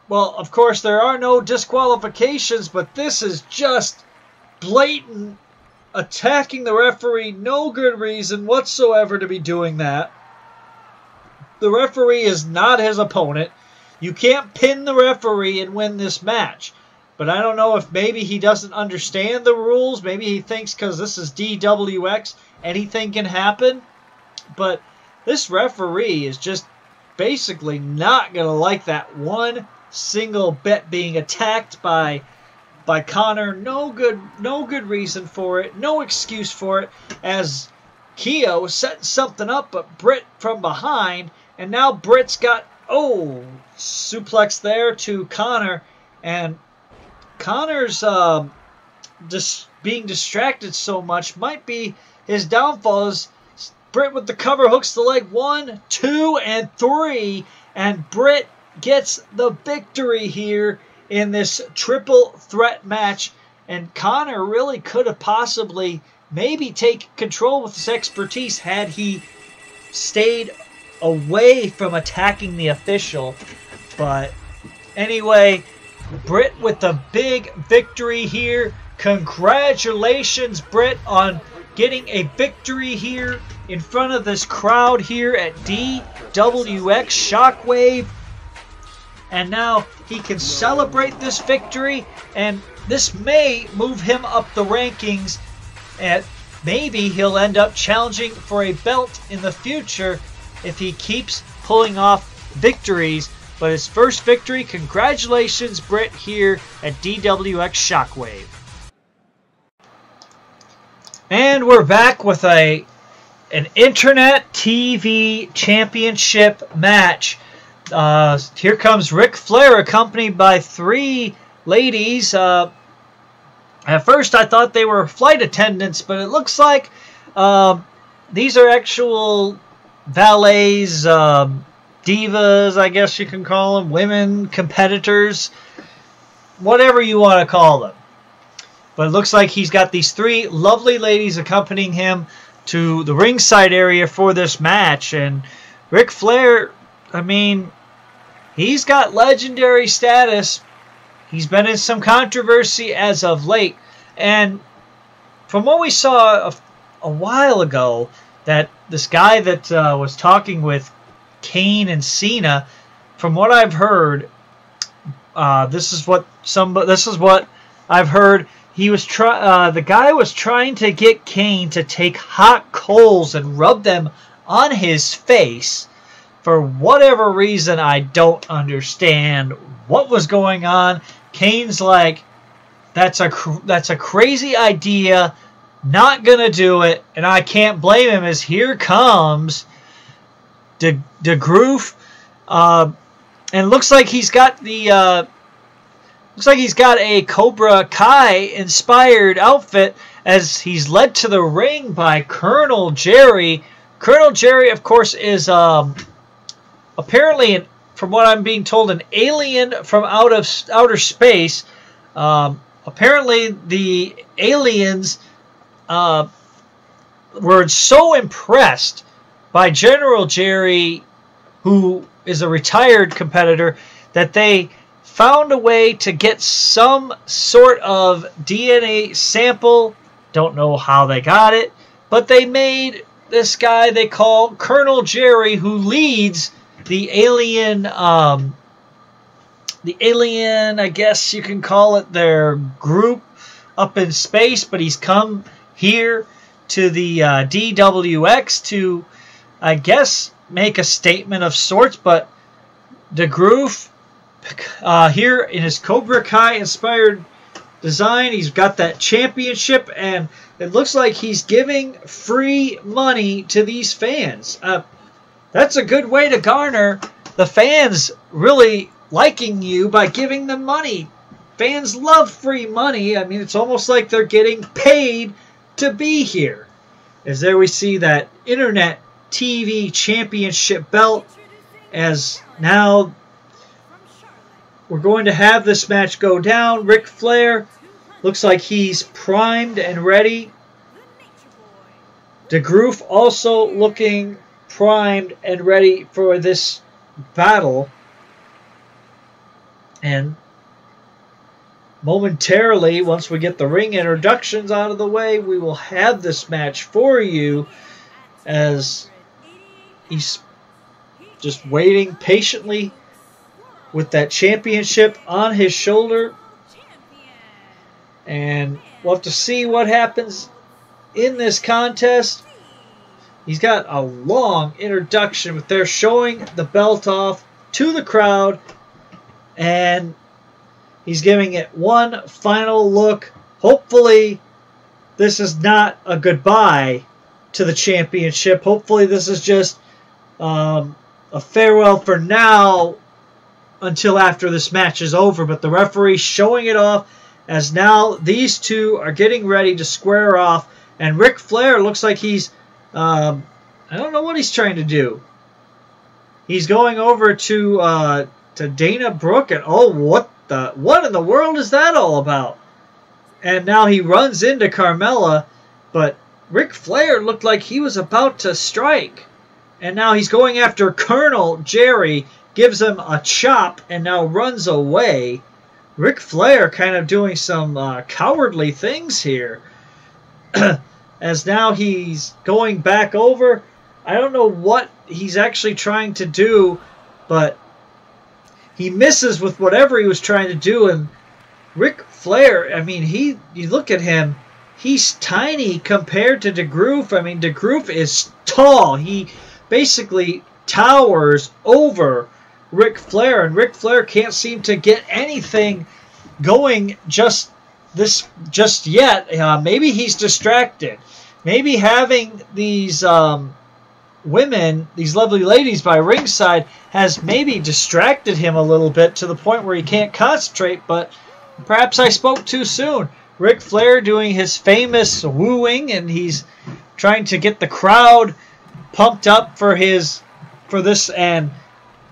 well, of course, there are no disqualifications, but this is just blatant attacking the referee. No good reason whatsoever to be doing that. The referee is not his opponent. You can't pin the referee and win this match. But I don't know if maybe he doesn't understand the rules. Maybe he thinks because this is DWX, anything can happen. But this referee is just basically not going to like that one single bit being attacked by Connor. No good reason for it. No excuse for it. As Kia was setting something up, but Britt from behind. And now Britt's got, suplex there to Connor. And Connor's just being distracted so much might be his downfall. As Britt with the cover hooks the leg 1, 2, and 3. And Britt gets the victory here in this triple threat match. And Connor really could have possibly maybe taken control with his expertise had he stayed away from attacking the official. But anyway, Britt with the big victory here. Congratulations, Britt, on getting a victory here in front of this crowd here at DWX Shockwave. And now he can celebrate this victory, and this may move him up the rankings, and maybe he'll end up challenging for a belt in the future if he keeps pulling off victories. But his first victory, congratulations, Britt, here at DWX Shockwave. And we're back with an Internet TV Championship match. Here comes Ric Flair, accompanied by 3 ladies. At first, I thought they were flight attendants, but it looks like these are actual valets, divas, I guess you can call them, women competitors, whatever you want to call them. But it looks like he's got these 3 lovely ladies accompanying him to the ringside area for this match. And Ric Flair, I mean, he's got legendary status. He's been in some controversy as of late. And from what we saw a while ago, that this guy that was talking with Kane and Cena, from what I've heard, this is what I've heard. He was the guy was trying to get Kane to take hot coals and rub them on his face. For whatever reason, I don't understand what was going on. Kane's like, that's a crazy idea, not gonna do it, and I can't blame him. As here comes the Goof, and it looks like he's got the a Cobra Kai inspired outfit, as he's led to the ring by Colonel Jerry. Colonel Jerry, of course, is apparently, from what I'm being told, an alien from outer space. Apparently, the aliens were so impressed by General Jerry, who is a retired competitor, that they found a way to get some sort of DNA sample. Don't know how they got it, but they made this guy they call Colonel Jerry, who leads the alien, I guess you can call it, their group up in space, but he's come here to the DWX to, I guess, make a statement of sorts. But Goof here in his Cobra Kai inspired design. He's got that championship, and it looks like he's giving free money to these fans. That's a good way to garner the fans really liking you, by giving them money. Fans love free money. I mean, it's almost like they're getting paid to be here. As there we see that Internet TV Championship belt, as now we're going to have this match go down. Ric Flair looks like he's primed and ready. Goof also looking primed and ready for this battle. And momentarily, once we get the ring introductions out of the way, we will have this match for you, as he's just waiting patiently with that championship on his shoulder. And we'll have to see what happens in this contest. He's got a long introduction, but they're showing the belt off to the crowd, and he's giving it one final look. Hopefully, this is not a goodbye to the championship. Hopefully, this is just a farewell for now until after this match is over. But the referee showing it off, as now these two are getting ready to square off. And Ric Flair looks like he's, I don't know what he's trying to do. He's going over to Dana Brooke, and oh, what in the world is that all about? And now he runs into Carmella, but Ric Flair looked like he was about to strike. And now he's going after Colonel Jerry, gives him a chop, and now runs away. Ric Flair kind of doing some cowardly things here. As now he's going back over. I don't know what he's actually trying to do, but he misses with whatever he was trying to do. And Ric Flair, I mean, you look at him, he's tiny compared to Goof. I mean, Goof is tall. He basically towers over Ric Flair, and Ric Flair can't seem to get anything going just yet. Maybe he's distracted. Maybe having these women, these lovely ladies by ringside, has maybe distracted him a little bit to the point where he can't concentrate, but perhaps I spoke too soon. Ric Flair doing his famous wooing, and he's trying to get the crowd pumped up for this, and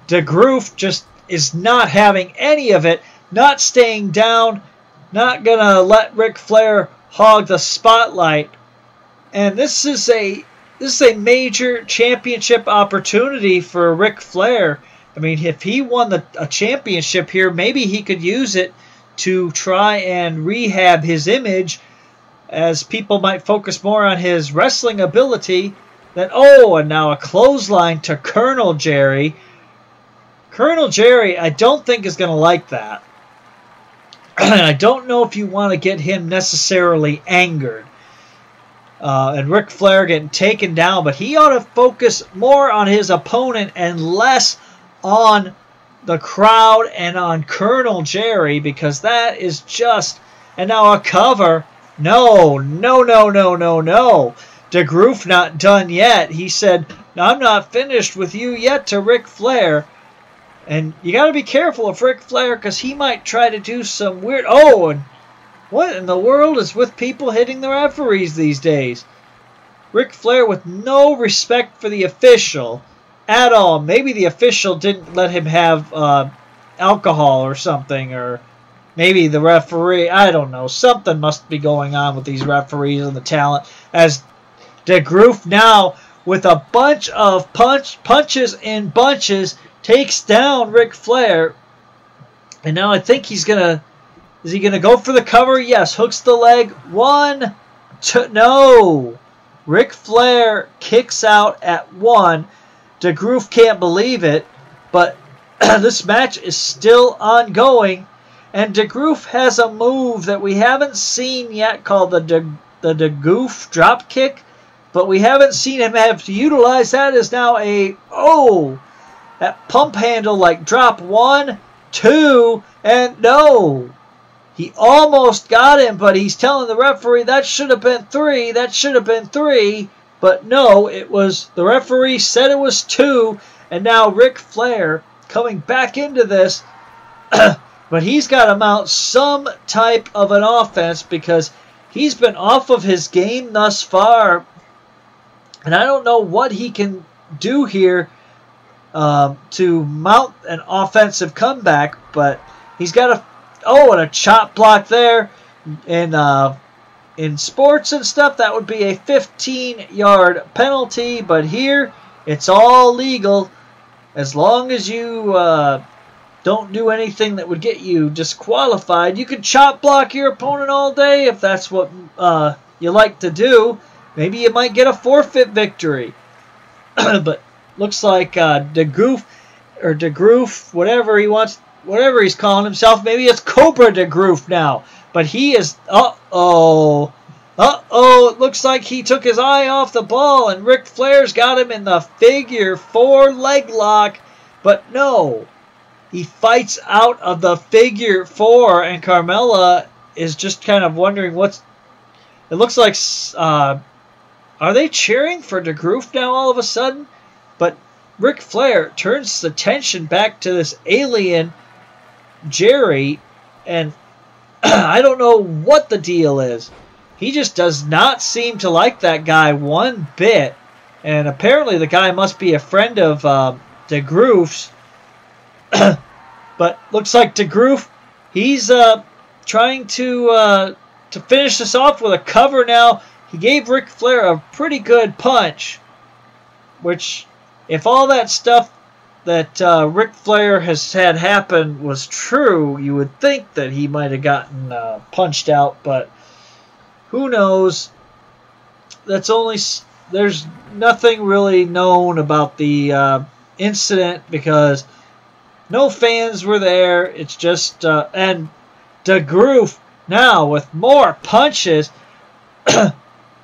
Goof just is not having any of it, not staying down, not gonna let Ric Flair hog the spotlight. And this is a major championship opportunity for Ric Flair. I mean, if he won a championship here, maybe he could use it to try and rehab his image, as people might focus more on his wrestling ability than, and now a clothesline to Colonel Jerry. Colonel Jerry, I don't think is going to like that. I don't know if you want to get him necessarily angered. And Ric Flair getting taken down, but he ought to focus more on his opponent and less on the crowd and on Colonel Jerry, because that is just... And now a cover. No. Goof not done yet. He said, I'm not finished with you yet, to Ric Flair. And you got to be careful of Ric Flair, because he might try to do some weird... and what in the world is with people hitting the referees these days? Ric Flair with no respect for the official at all. Maybe the official didn't let him have alcohol or something, or maybe the referee, I don't know. Something must be going on with these referees and the talent. As Goof now, with a bunch of punches in bunches, takes down Ric Flair. And now I think he's going to... Is he going to go for the cover? Yes. Hooks the leg. 1, 2... No! Ric Flair kicks out at 1. Goof can't believe it. But this match is still ongoing. And Goof has a move that we haven't seen yet called the Goof drop kick. But we haven't seen him have to utilize that. Is now a... that pump handle like drop 1, 2, and no. He almost got him, but he's telling the referee that should have been 3, that should have been 3. But no, it was, the referee said it was 2, and now Ric Flair coming back into this. But he's got to mount some type of an offense because he's been off of his game thus far. And I don't know what he can do here to mount an offensive comeback. But he's got and a chop block there. And in sports and stuff, that would be a 15-yard penalty. But here, it's all legal as long as you don't do anything that would get you disqualified. You can chop block your opponent all day if that's what you like to do. Maybe you might get a forfeit victory. But looks like Goof or Goof, whatever he wants, whatever he's calling himself. Maybe it's Cobra Goof now. But he is, it looks like he took his eye off the ball and Ric Flair's got him in the figure 4 leg lock. But no, he fights out of the figure 4 and Carmella is just kind of wondering what's, it looks like, are they cheering for Goof now all of a sudden? But Ric Flair turns the attention back to this alien Jerry, and I don't know what the deal is. He just does not seem to like that guy one bit. And apparently the guy must be a friend of Goof's. But looks like Goof, he's trying to finish this off with a cover now. He gave Ric Flair a pretty good punch. Which, if all that stuff that Ric Flair has had happen was true, you would think that he might have gotten punched out, but who knows? That's only, there's nothing really known about the incident because no fans were there. It's just and Goof now with more punches,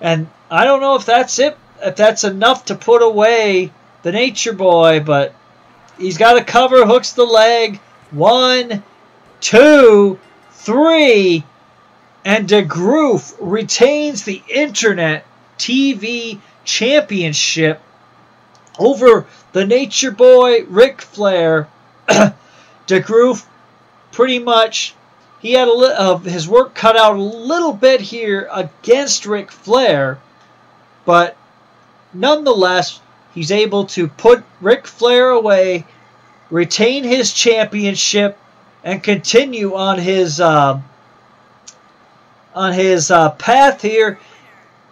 and I don't know if that's it, if that's enough to put away the Nature Boy, but he's got a cover, hooks the leg. 1, 2, 3. And Goof retains the Internet TV Championship over the Nature Boy, Ric Flair. Goof, pretty much, he had his work cut out a little bit here against Ric Flair. But nonetheless, he's able to put Ric Flair away, retain his championship, and continue on his path here.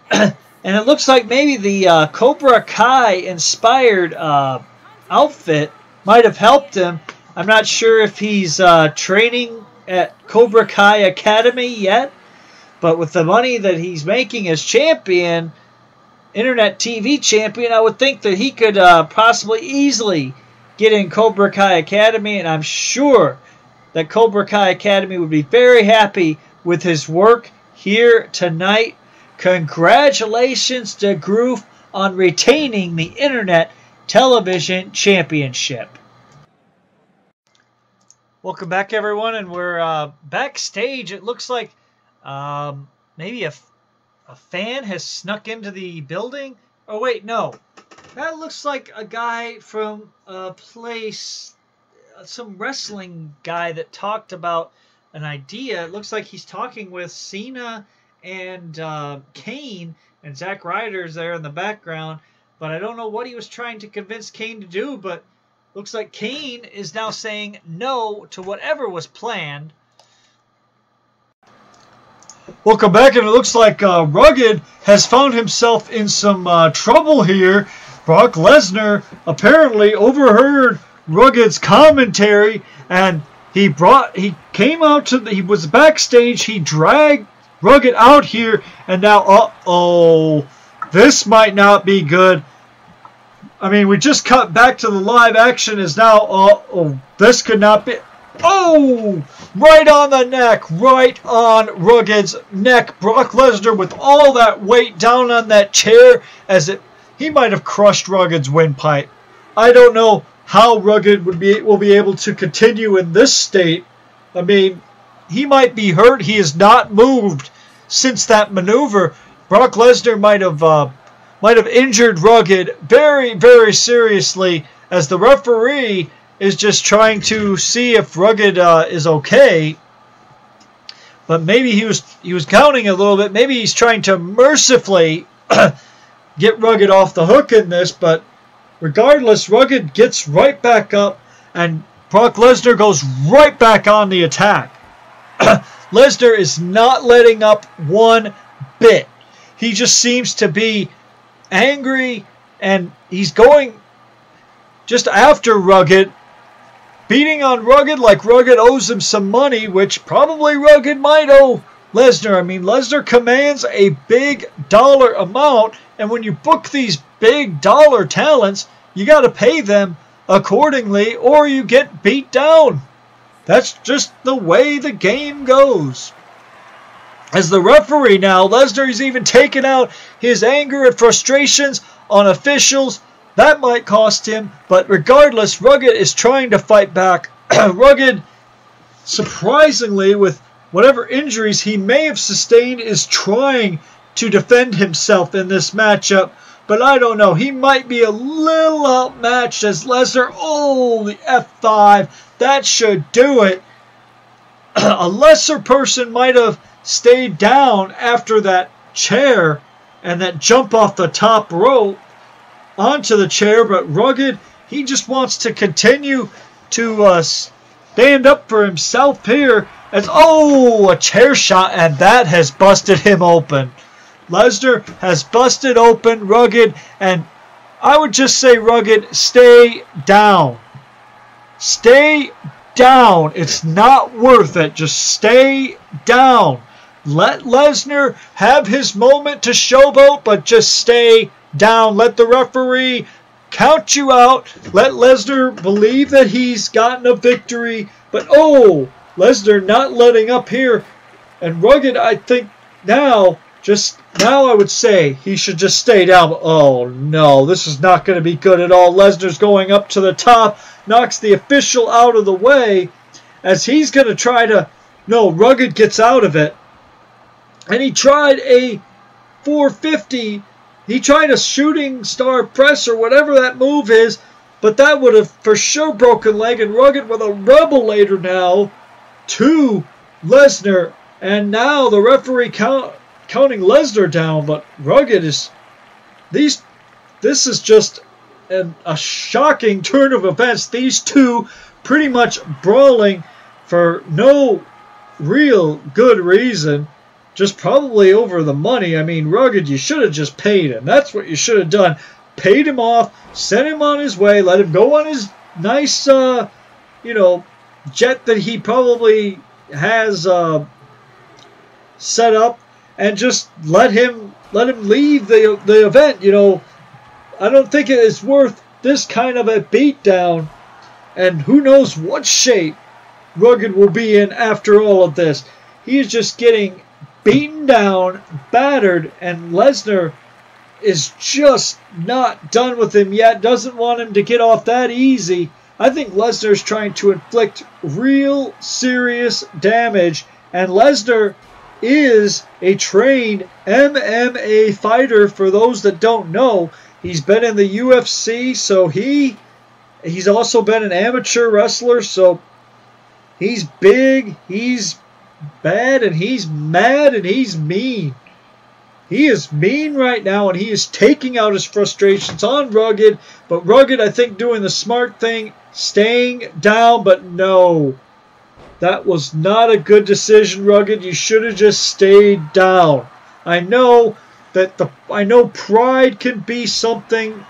And it looks like maybe the Cobra Kai inspired outfit might have helped him. I'm not sure if he's training at Cobra Kai Academy yet, but with the money that he's making as champion, Internet TV champion, I would think that he could possibly easily get in Cobra Kai Academy, and I'm sure that Cobra Kai Academy would be very happy with his work here tonight. Congratulations to Goof on retaining the Internet Television Championship. Welcome back, everyone, and we're backstage. It looks like maybe a fan has snuck into the building. Oh, wait, no. That looks like a guy from a place, some wrestling guy that talked about an idea. It looks like he's talking with Cena and Kane, and Zack Ryder's there in the background. But I don't know what he was trying to convince Kane to do, but looks like Kane is now saying no to whatever was planned. Welcome back, and it looks like Rugged has found himself in some trouble here. Brock Lesnar apparently overheard Rugged's commentary, and he was backstage. He dragged Rugged out here, and now, this might not be good. I mean, we just cut back to the live action. Is now, this could not be. Oh, right on the neck, right on Rugged's neck. Brock Lesnar with all that weight down on that chair, he might have crushed Rugged's windpipe. I don't know how Rugged will be able to continue in this state. I mean, he might be hurt. He has not moved since that maneuver. Brock Lesnar might have injured Rugged very, very seriously, as the referee is just trying to see if Rugged is okay. But maybe he was counting a little bit. Maybe he's trying to mercifully get Rugged off the hook in this. But regardless, Rugged gets right back up, and Brock Lesnar goes right back on the attack. Lesnar is not letting up one bit. He just seems to be angry, and he's going just after Rugged, beating on Rugged like Rugged owes him some money, which probably Rugged might owe Lesnar. I mean, Lesnar commands a big dollar amount, and when you book these big dollar talents, you got to pay them accordingly, or you get beat down. That's just the way the game goes. As the referee now, Lesnar is even taking out his anger and frustrations on officials. That might cost him, but regardless, Rugged is trying to fight back. Rugged, surprisingly, with whatever injuries he may have sustained, is trying to defend himself in this matchup. But I don't know. He might be a little outmatched as Lesnar. Oh, the F5. That should do it. A lesser person might have stayed down after that chair and that jump off the top rope onto the chair, but Rugged, he just wants to continue to stand up for himself here as, oh, a chair shot, and that has busted him open. Lesnar has busted open Rugged, and I would just say, Rugged, stay down. Stay down. It's not worth it. Just stay down. Let Lesnar have his moment to showboat, but just stay down. Let the referee count you out. Let Lesnar believe that he's gotten a victory. But, oh, Lesnar not letting up here. And Rugged, I think now I would say he should just stay down. Oh, no, this is not going to be good at all. Lesnar's going up to the top, knocks the official out of the way as he's going to try to... No, Rugged gets out of it. And he tried a 450. He tried a shooting star press or whatever that move is, but that would have for sure broken leg. And Rugged with a revelator now to Lesnar. And now the referee counting Lesnar down, but Rugged is... This is just a shocking turn of events. These two pretty much brawling for no real good reason. Just probably over the money. I mean, Rugged, you should have just paid him. That's what you should have done. Paid him off, sent him on his way, let him go on his nice, jet that he probably has set up, and just let him leave the event. I don't think it is worth this kind of a beatdown, and who knows what shape Rugged will be in after all of this. He is just getting beaten down, battered, and Lesnar is just not done with him yet. Doesn't want him to get off that easy. I think Lesnar's trying to inflict real serious damage, and Lesnar is a trained MMA fighter. For those that don't know, he's been in the UFC, so he's also been an amateur wrestler, so he's big, he's bad, and he's mad, and he's mean. He is mean right now, and he is taking out his frustrations on Rugged. But Rugged, I think, doing the smart thing, staying down. But no, that was not a good decision, Rugged. You should have just stayed down. I know pride can be something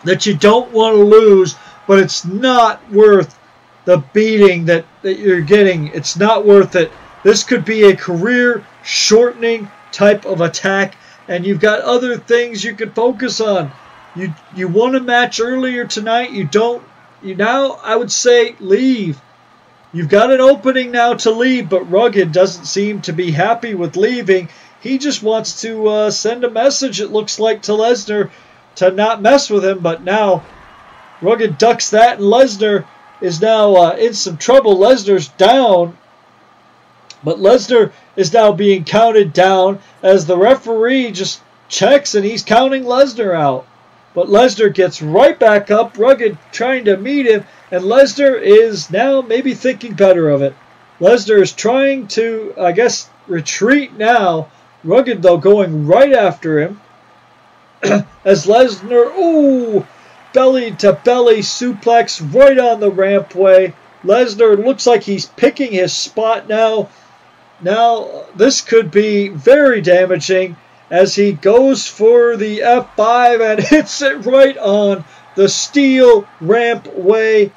that you don't want to lose, but it's not worth the beating that you're getting. It's not worth it. This could be a career-shortening type of attack, and you've got other things you could focus on. You won a match earlier tonight. Now I would say leave. You've got an opening now to leave, but Rugged doesn't seem to be happy with leaving. He just wants to send a message, it looks like, to Lesnar to not mess with him, but now Rugged ducks that, and Lesnar is now in some trouble. Lesnar's down, but Lesnar is now being counted down as the referee just checks and he's counting Lesnar out. But Lesnar gets right back up, Rugged trying to meet him, and Lesnar is now maybe thinking better of it. Lesnar is trying to, I guess, retreat now. Rugged, though, going right after him. As Lesnar, ooh, belly-to-belly suplex right on the rampway. Lesnar looks like he's picking his spot now. Now, this could be very damaging as he goes for the F5 and hits it right on the steel rampway.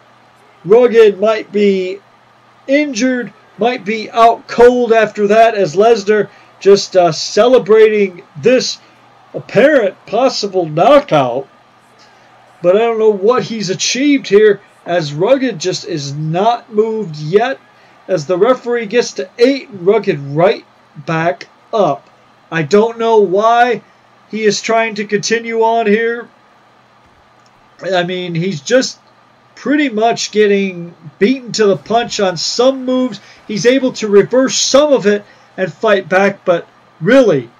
Rugged might be injured, might be out cold after that, as Lesnar just celebrating this apparent possible knockout. But I don't know what he's achieved here, as Rugged just is not moved yet, as the referee gets to 8 and Rugged right back up. I don't know why he is trying to continue on here. I mean, he's just pretty much getting beaten to the punch on some moves. He's able to reverse some of it and fight back, but really,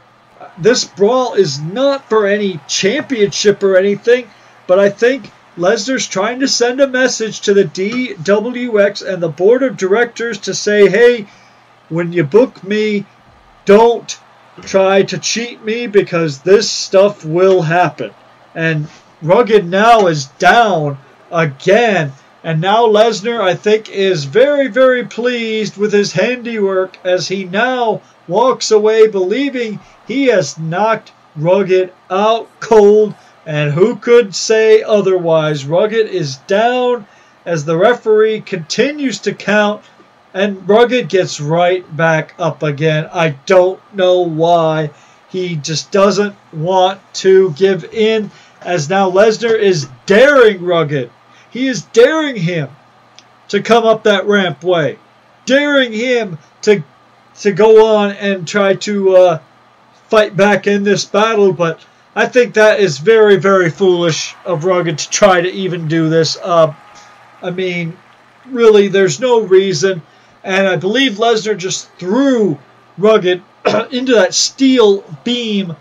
this brawl is not for any championship or anything, but I think Lesnar's trying to send a message to the DWX and the board of directors to say, hey, when you book me, don't try to cheat me because this stuff will happen. And Rugged now is down again. And now Lesnar, I think, is very, very pleased with his handiwork as he now walks away believing he has knocked Rugged out cold. And who could say otherwise? Rugged is down as the referee continues to count. And Rugged gets right back up again. I don't know why. He just doesn't want to give in. As now Lesnar is daring Rugged. He is daring him to come up that rampway. Daring him to go on and try to fight back in this battle. But I think that is very, very foolish of Rugged to try to even do this. I mean, really, there's no reason. And I believe Lesnar just threw Rugged into that steel beam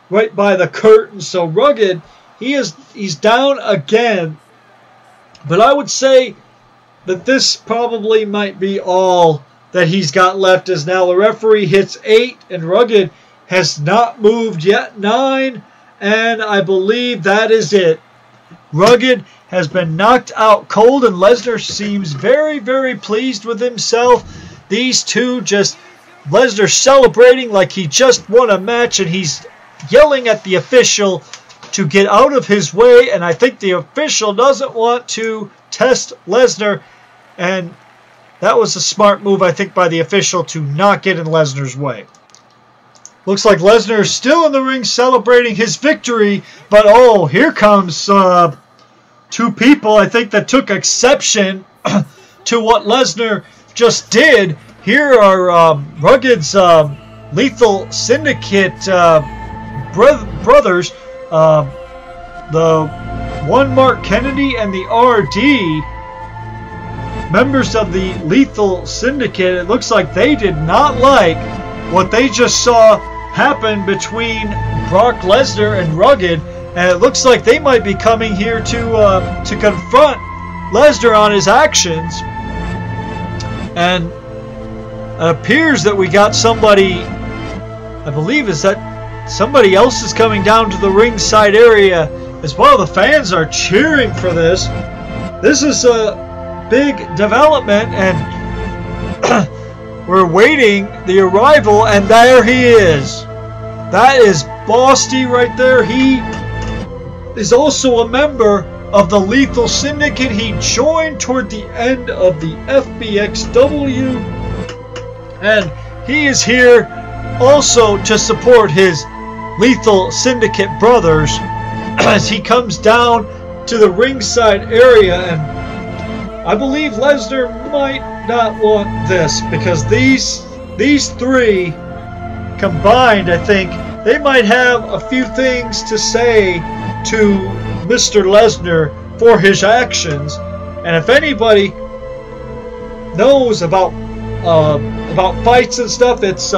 right by the curtain. So Rugged, he's down again. But I would say that this probably might be all that he's got left, as now the referee hits 8 and Rugged has not moved yet. 9, and I believe that is it. Rugged has been knocked out cold, and Lesnar seems very, very pleased with himself. These two just, Lesnar celebrating like he just won a match, and he's yelling at the official to get out of his way, and I think the official doesn't want to test Lesnar, and that was a smart move, I think, by the official to not get in Lesnar's way. Looks like Lesnar is still in the ring celebrating his victory, but oh, here comes two people, I think, that took exception to what Lesnar just did. Here are Rugged's Lethal Syndicate brothers, the one Mark Kennedy and the RD, members of the Lethal Syndicate. It looks like they did not like what they just saw happen between Brock Lesnar and Rugged, and it looks like they might be coming here to confront Lesnar on his actions. And it appears that we got somebody, I believe, is that somebody else is coming down to the ringside area as well. The fans are cheering for this. This is a big development, and we're waiting the arrival, and there he is. That is Bosty right there. He is also a member of the Lethal Syndicate. He joined toward the end of the FBXW, and he is here also to support his Lethal Syndicate brothers as he comes down to the ringside area. And I believe Lesnar might not want this, because these three combined, I think they might have a few things to say to Mr. Lesnar for his actions. And if anybody knows about fights and stuff, it's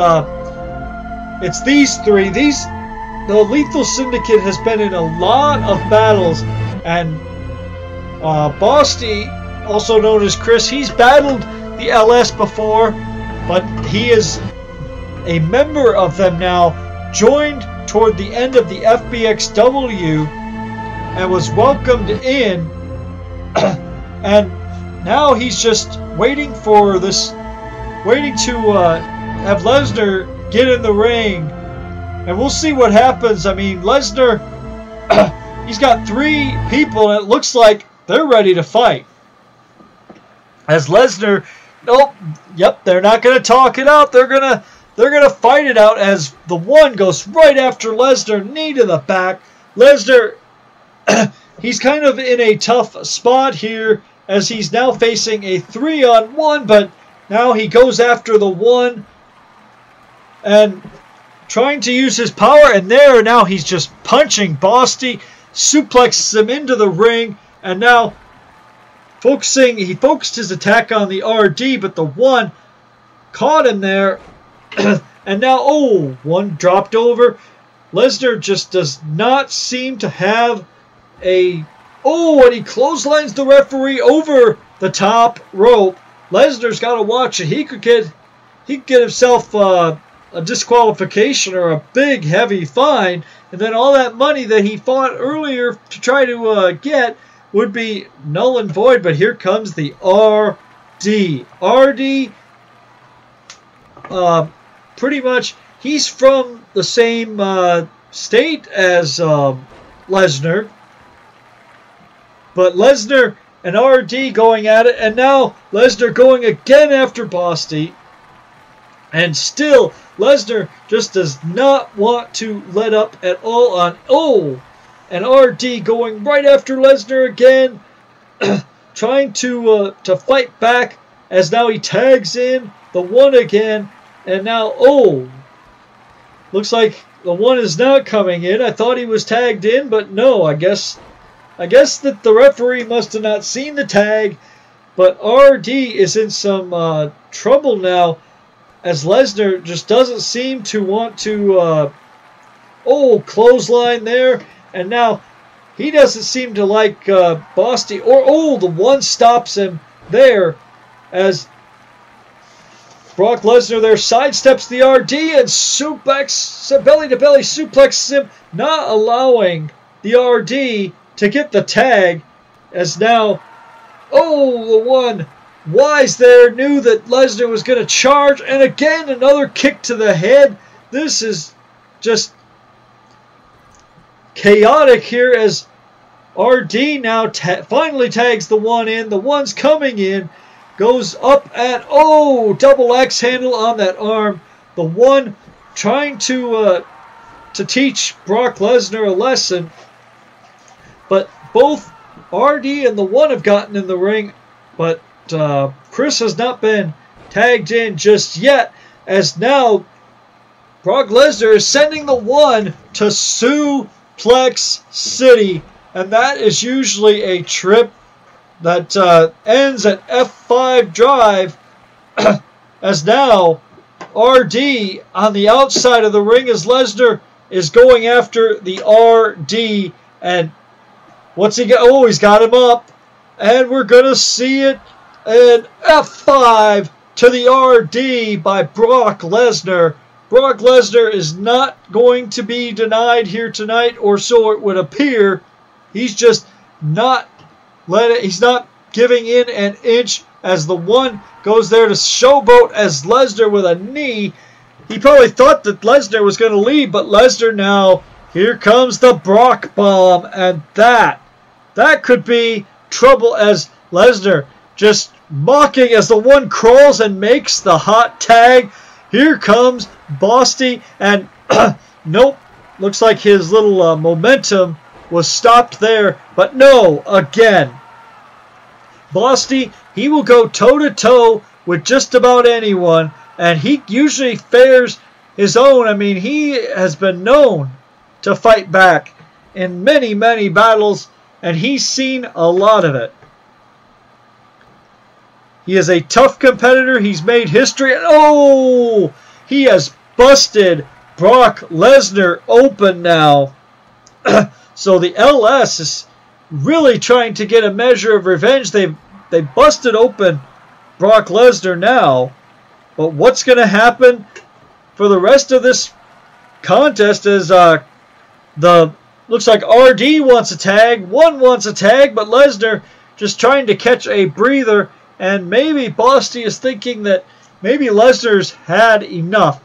these three. The Lethal Syndicate has been in a lot of battles, and Bosty, also known as Chris, he's battled the LS before, but he is a member of them now, joined toward the end of the FBXW, and was welcomed in, and now he's just waiting to have Lesnar get in the ring, and we'll see what happens. I mean, Lesnar, he's got 3 people, and it looks like they're ready to fight. As Lesnar, they're not going to talk it out. They're gonna fight it out. As the one goes right after Lesnar, knee to the back. Lesnar, he's kind of in a tough spot here, as he's now facing a 3-on-1, but now he goes after the one and trying to use his power, and now he's just punching Bosty, suplexes him into the ring, and now he focused his attack on the RD, but the one caught him there, and now, one dropped over. Lesnar just does not seem to have and he clotheslines the referee over the top rope. Lesnar's got to watch it. He could get himself a disqualification or a big heavy fine, and then all that money that he fought earlier to try to get would be null and void. But here comes the RD. RD, pretty much, he's from the same state as Lesnar. But Lesnar and RD going at it, and now Lesnar going again after Bosty. And still, Lesnar just does not want to let up at all on and RD going right after Lesnar again, trying to fight back, as now he tags in the one again, and now looks like the one is not coming in. I thought he was tagged in, but no, I guess that the referee must have not seen the tag, but RD is in some trouble now, as Lesnar just doesn't seem to want to, clothesline there, and now he doesn't seem to like Bosty, the one stops him there, as Brock Lesnar there sidesteps the RD and belly-to-belly suplexes him, not allowing the RD to get the tag, as now, the one wise there knew that Lesnar was going to charge, and again another kick to the head. This is just chaotic here, as RD now finally tags the one in. The one's coming in, goes up at, double axe handle on that arm. The one trying to teach Brock Lesnar a lesson. But both RD and the one have gotten in the ring, but Chris has not been tagged in just yet, as now Brock Lesnar is sending the one to Suplex City, and that is usually a trip that ends at F5 Drive, as now RD on the outside of the ring, as Lesnar is going after the RD, and what's he got? He's got him up, and we're going to see it. And F5 to the RD by Brock Lesnar. Brock Lesnar is not going to be denied here tonight, or so it would appear. He's just not he's not giving in an inch, as the one goes there to showboat as Lesnar with a knee. He probably thought that Lesnar was going to leave, but Lesnar now, here comes the Brock Bomb, and that could be trouble, as Lesnar just mocking as the one crawls and makes the hot tag. Here comes Bosty, and nope, looks like his little momentum was stopped there, but no, again. Bosty, he will go toe-to-toe with just about anyone, and he usually fares his own. I mean, he has been known to fight back in many, many battles, and he's seen a lot of it. He is a tough competitor. He's made history. Oh, he has busted Brock Lesnar open now. So the LS is really trying to get a measure of revenge. They busted open Brock Lesnar now. But what's going to happen for the rest of this contest is looks like RD wants a tag, one wants a tag, but Lesnar just trying to catch a breather, and maybe Bosty is thinking that maybe Lesnar's had enough.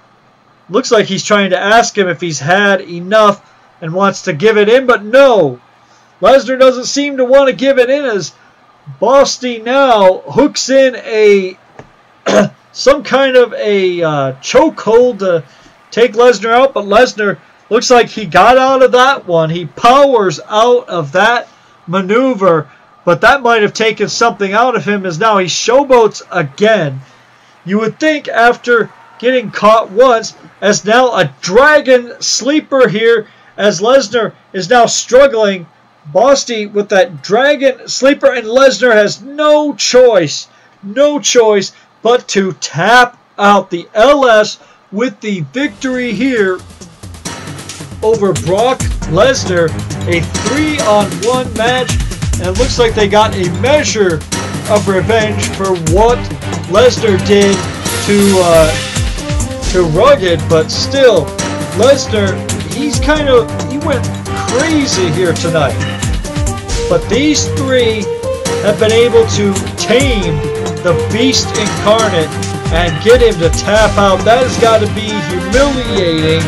Looks like he's trying to ask him if he's had enough and wants to give it in, but no. Lesnar doesn't seem to want to give it in as Bosty now hooks in a some kind of a chokehold to take Lesnar out, but Lesnar looks like he got out of that one. He powers out of that maneuver, but that might have taken something out of him as now he showboats again. You would think after getting caught once, as now a dragon sleeper here, as Lesnar is now struggling. Bosty with that dragon sleeper, and Lesnar has no choice but to tap out the LS with the victory here over Brock Lesnar. A 3-on-1 match, and it looks like they got a measure of revenge for what Lesnar did to Rugged, but still Lesnar, he went crazy here tonight. But these three have been able to tame the Beast Incarnate and get him to tap out. That has got to be humiliating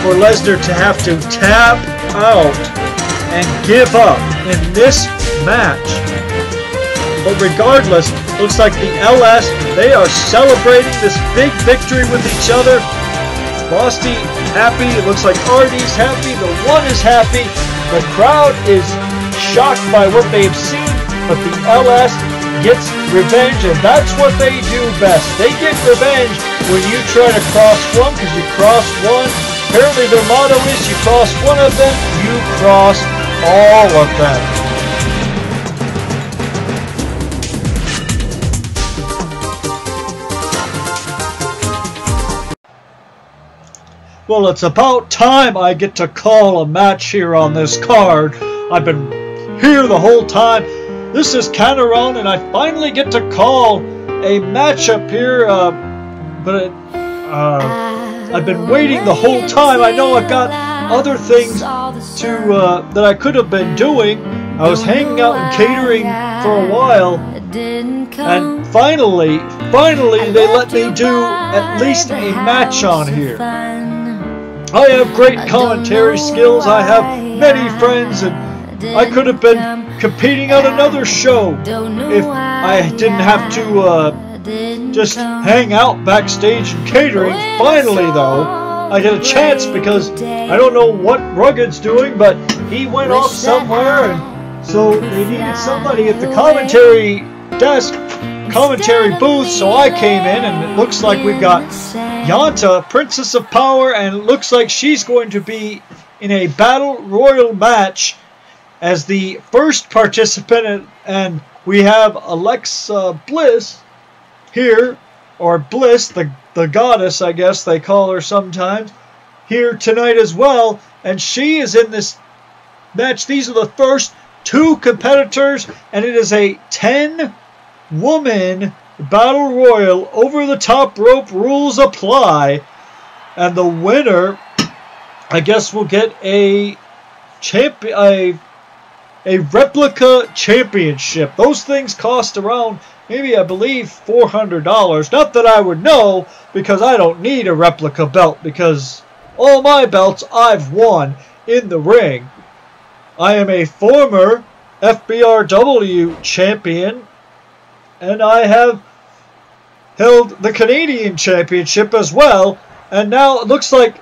for Lesnar to have to tap out and give up in this match. But regardless, looks like the LS, they are celebrating this big victory with each other. Bosty happy, it looks like RD's happy, the one is happy, the crowd is shocked by what they've seen, but the LS gets revenge, and that's what they do best. They get revenge when you try to cross one, because you cross one. Apparently their motto is you cross one of them, you cross all of them. Well, it's about time I get to call a match here on this card. I've been here the whole time. This is Catanzaro, and I finally get to call a matchup here, but I've been waiting the whole time. I know I've got other things to that I could have been doing. I was hanging out and catering for a while, and finally they let me do at least a match on here. I have great commentary skills. I have many friends, and I could have been competing on another show if I didn't have to just hang out backstage and catering. Finally, though, I get a chance because I don't know what Rugged's doing, but he went off somewhere, and so they needed somebody at the commentary desk, commentary booth, so I came in, and it looks like we've got Yanta, Princess of Power, and it looks like she's going to be in a Battle Royal match as the first participant, and we have Alexa Bliss here, or Bliss, the goddess, I guess they call her sometimes, here tonight as well, and she is in this match. These are the first two competitors, and it is a 10-woman Battle Royal. Over the top rope rules apply, and the winner, I guess, will get a replica championship. Those things cost around, maybe I believe, $400. Not that I would know, because I don't need a replica belt, because all my belts I've won in the ring. I am a former FBRW champion, and I have held the Canadian Championship as well, and now it looks like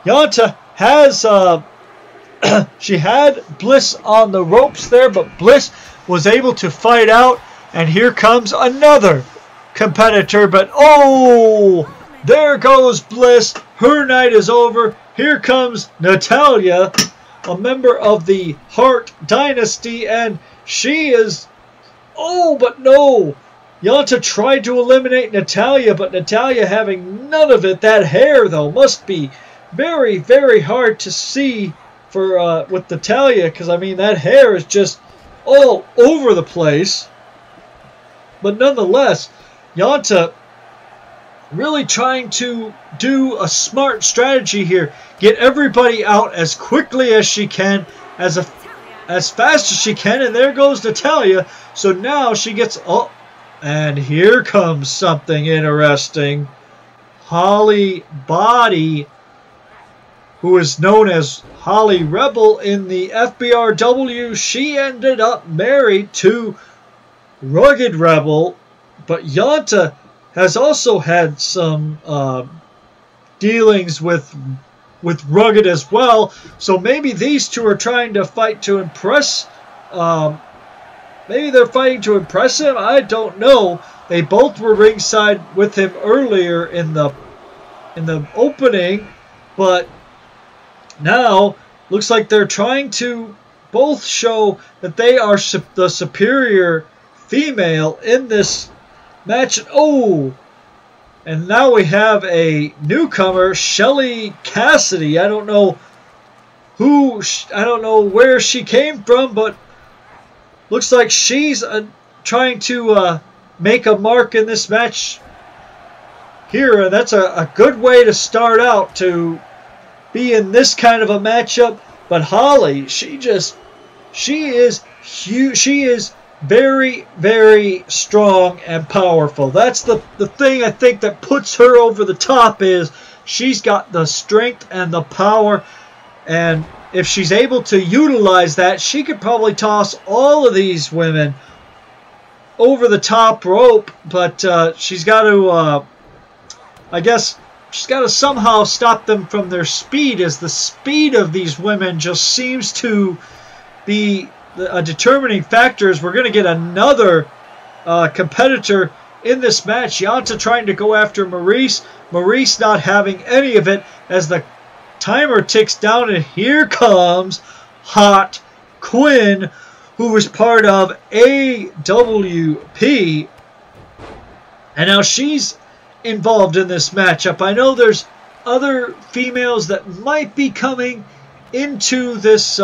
Yanta has she had Bliss on the ropes there, but Bliss was able to fight out, and here comes another competitor, but oh, there goes Bliss. Her night is over. Here comes Natalya. a member of the Hart Dynasty, and she is... Oh, but no! Yanta tried to eliminate Natalya, but Natalya having none of it. That hair, though, must be very, very hard to see for with Natalya, because, I mean, that hair is just all over the place. But nonetheless, Yanta really trying to do a smart strategy here. Get everybody out as quickly as she can, as fast as she can, and there goes Natalya. So now she gets... Oh, and here comes something interesting. Holly Body, who is known as Holly Rebel in the FBRW, she ended up married to Rugged Rebel, but Yanta has also had some dealings with Rugged as well. So maybe these two are trying to fight to impress. Maybe they're fighting to impress him. I don't know. They both were ringside with him earlier in the opening, but now looks like they're trying to both show that they are the superior female in this match. Oh, and now we have a newcomer, Shelly Cassidy. I don't know where she came from, but looks like she's trying to make a mark in this match here. And that's a good way to start out, to be in this kind of a matchup. But Holly, she is huge. She is very, very strong and powerful. That's the thing I think that puts her over the top, is she's got the strength and the power, and if she's able to utilize that, she could probably toss all of these women over the top rope. But she's got to, I guess, she's got to somehow stop them from their speed, as the speed of these women just seems to be a determining factor. As we're going to get another competitor in this match. Yanta trying to go after Maurice. Maurice not having any of it, as the timer ticks down, and here comes Hot Quinn, who was part of AWP, and now she's involved in this matchup. I know there's other females that might be coming into this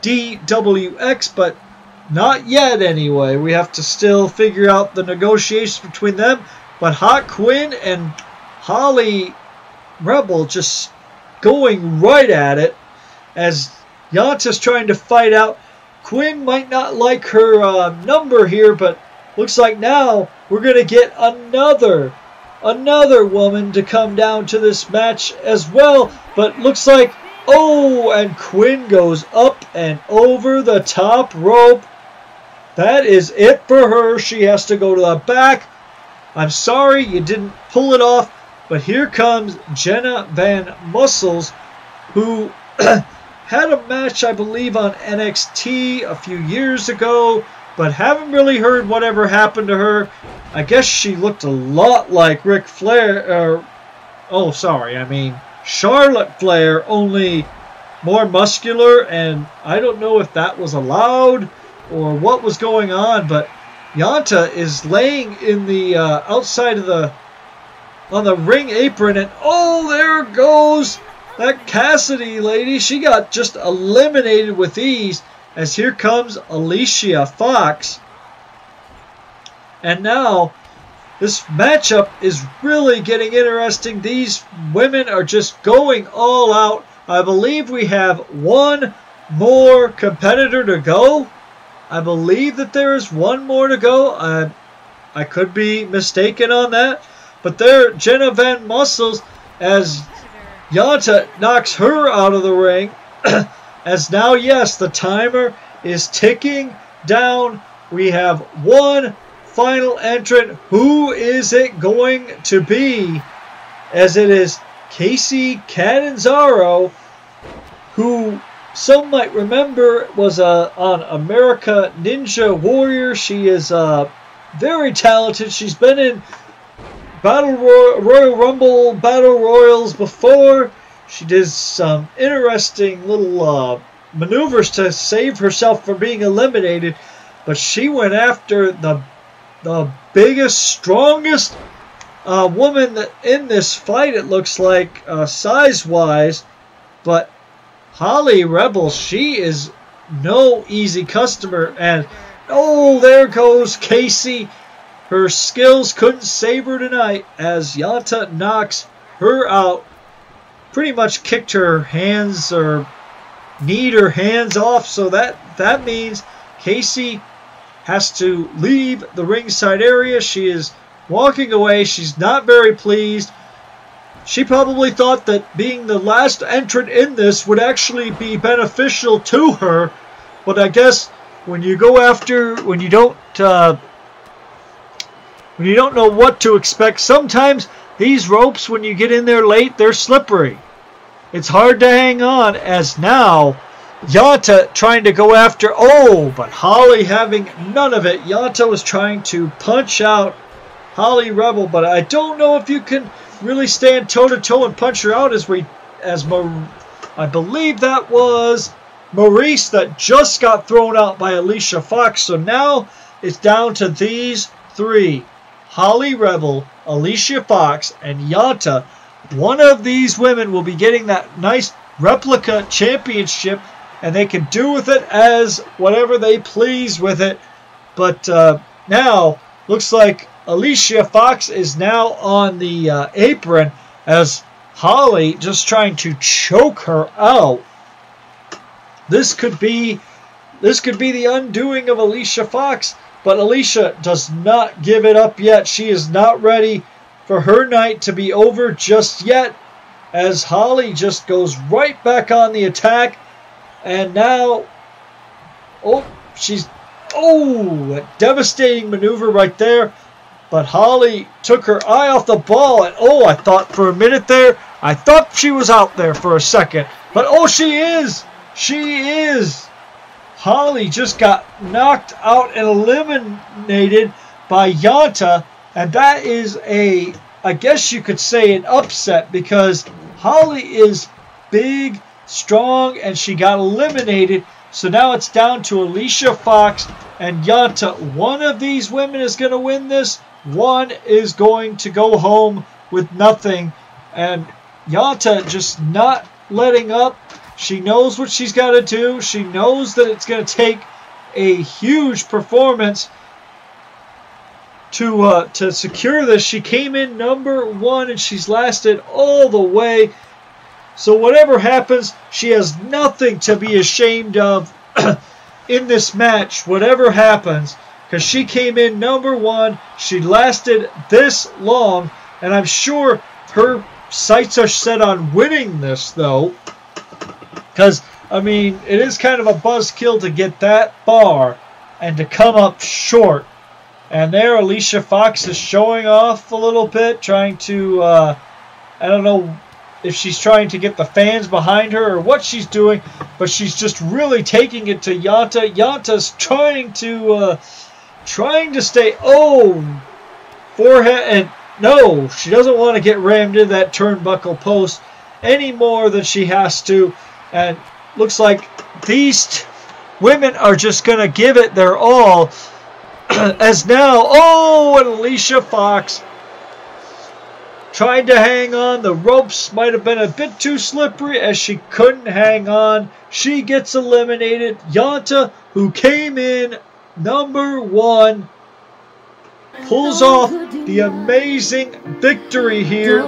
DWX, but not yet anyway. We have to still figure out the negotiations between them. But Hot Quinn and Holly Rebel just going right at it, as Yanta's trying to fight out. Quinn might not like her number here, but looks like now we're going to get another woman to come down to this match as well. But looks like, oh, and Quinn goes up and over the top rope. That is it for her. She has to go to the back. I'm sorry you didn't pull it off, but here comes Jenna Van Muscles, who had a match, I believe, on NXT a few years ago, but haven't really heard whatever happened to her. I guess she looked a lot like Ric Flair, Charlotte Flair, only more muscular, and I don't know if that was allowed or what was going on, but Yanta is laying in the outside of on the ring apron, and oh, there goes that Cassidy lady. She got just eliminated with ease, as here comes Alicia Fox. And now this matchup is really getting interesting. These women are just going all out. I believe we have one more competitor to go. I believe that there is one more to go. I could be mistaken on that. But there, Jenna Van Muscles, as Yanta knocks her out of the ring. As now, yes, the timer is ticking down. We have one final entrant. Who is it going to be? As it is Casey Catanzaro, who some might remember was on America Ninja Warrior. She is very talented. She's been in Royal Rumble Battle Royals before. She did some interesting little maneuvers to save herself from being eliminated, but she went after the biggest, strongest woman in this fight, it looks like, size-wise. But Holly Rebel, she is no easy customer. And, oh, there goes Casey. Her skills couldn't save her tonight as Yanta knocks her out. Pretty much kicked her hands or kneed her hands off. So that means Casey has to leave the ringside area. She is walking away. She's not very pleased. She probably thought that being the last entrant in this would actually be beneficial to her. But I guess when you go after, when you don't know what to expect, sometimes these ropes, when you get in there late, they're slippery. It's hard to hang on, as now Yanta trying to go after, but Holly having none of it. Yanta was trying to punch out Holly Rebel, but I don't know if you can really stand toe-to-toe and punch her out, I believe that was Maurice that just got thrown out by Alicia Fox. So now it's down to these three: Holly Rebel, Alicia Fox, and Yanta. One of these women will be getting that nice replica championship, and they can do with it as whatever they please with it. But now, looks like Alicia Fox is now on the apron as Holly just trying to choke her out. This could be the undoing of Alicia Fox, but Alicia does not give it up yet. She is not ready for her night to be over just yet, as Holly just goes right back on the attack. And now, a devastating maneuver right there. But Holly took her eye off the ball, and I thought for a minute there, I thought she was out there for a second. But she is! She is! Holly just got knocked out and eliminated by Yanta, and that is I guess you could say, an upset, because Holly is big, strong, and she got eliminated. So now it's down to Alicia Fox and Yanta. One of these women is going to win this. One is going to go home with nothing. And Yanta just not letting up. She knows what she's got to do. She knows that it's going to take a huge performance to secure this. She came in number 1 and she's lasted all the way. So whatever happens, she has nothing to be ashamed of in this match, whatever happens, because she came in number 1. She lasted this long, and I'm sure her sights are set on winning this, though, because, I mean, it is kind of a buzzkill to get that far and to come up short. And there Alicia Fox is showing off a little bit, trying to, I don't know if she's trying to get the fans behind her or what she's doing, but she's just really taking it to Yanta. Yanta's trying to stay, forehead, and no, she doesn't want to get rammed into that turnbuckle post any more than she has to. And looks like these women are just going to give it their all. As now, and Alicia Fox tried to hang on. The ropes might have been a bit too slippery as she couldn't hang on. She gets eliminated. Yanta, who came in number 1, pulls off the amazing victory here.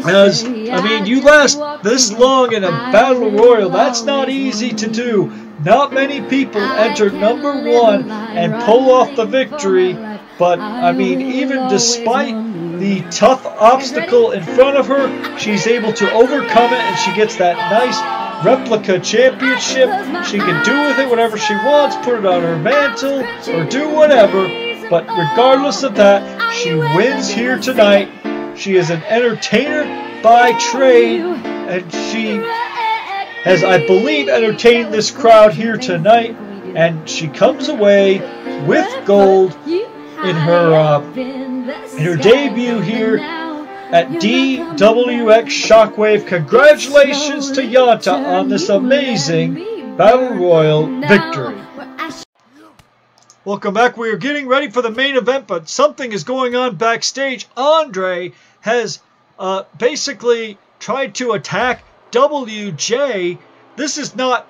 As, I mean, you last this long in a battle royal, that's not easy to do. Not many people enter number 1 and pull off the victory, but, I mean, even despite the tough obstacle in front of her, she's able to overcome it, and she gets that nice replica championship. She can do with it whatever she wants, put it on her mantle, or do whatever, but regardless of that, she wins here tonight. She is an entertainer by trade, and she has, I believe, entertained this crowd here tonight, and she comes away with gold in her debut here at DWX Shockwave. Congratulations to Yanta on this amazing Battle Royal victory. Welcome back. We are getting ready for the main event, but something is going on backstage. Andre has basically tried to attack WJ. This is not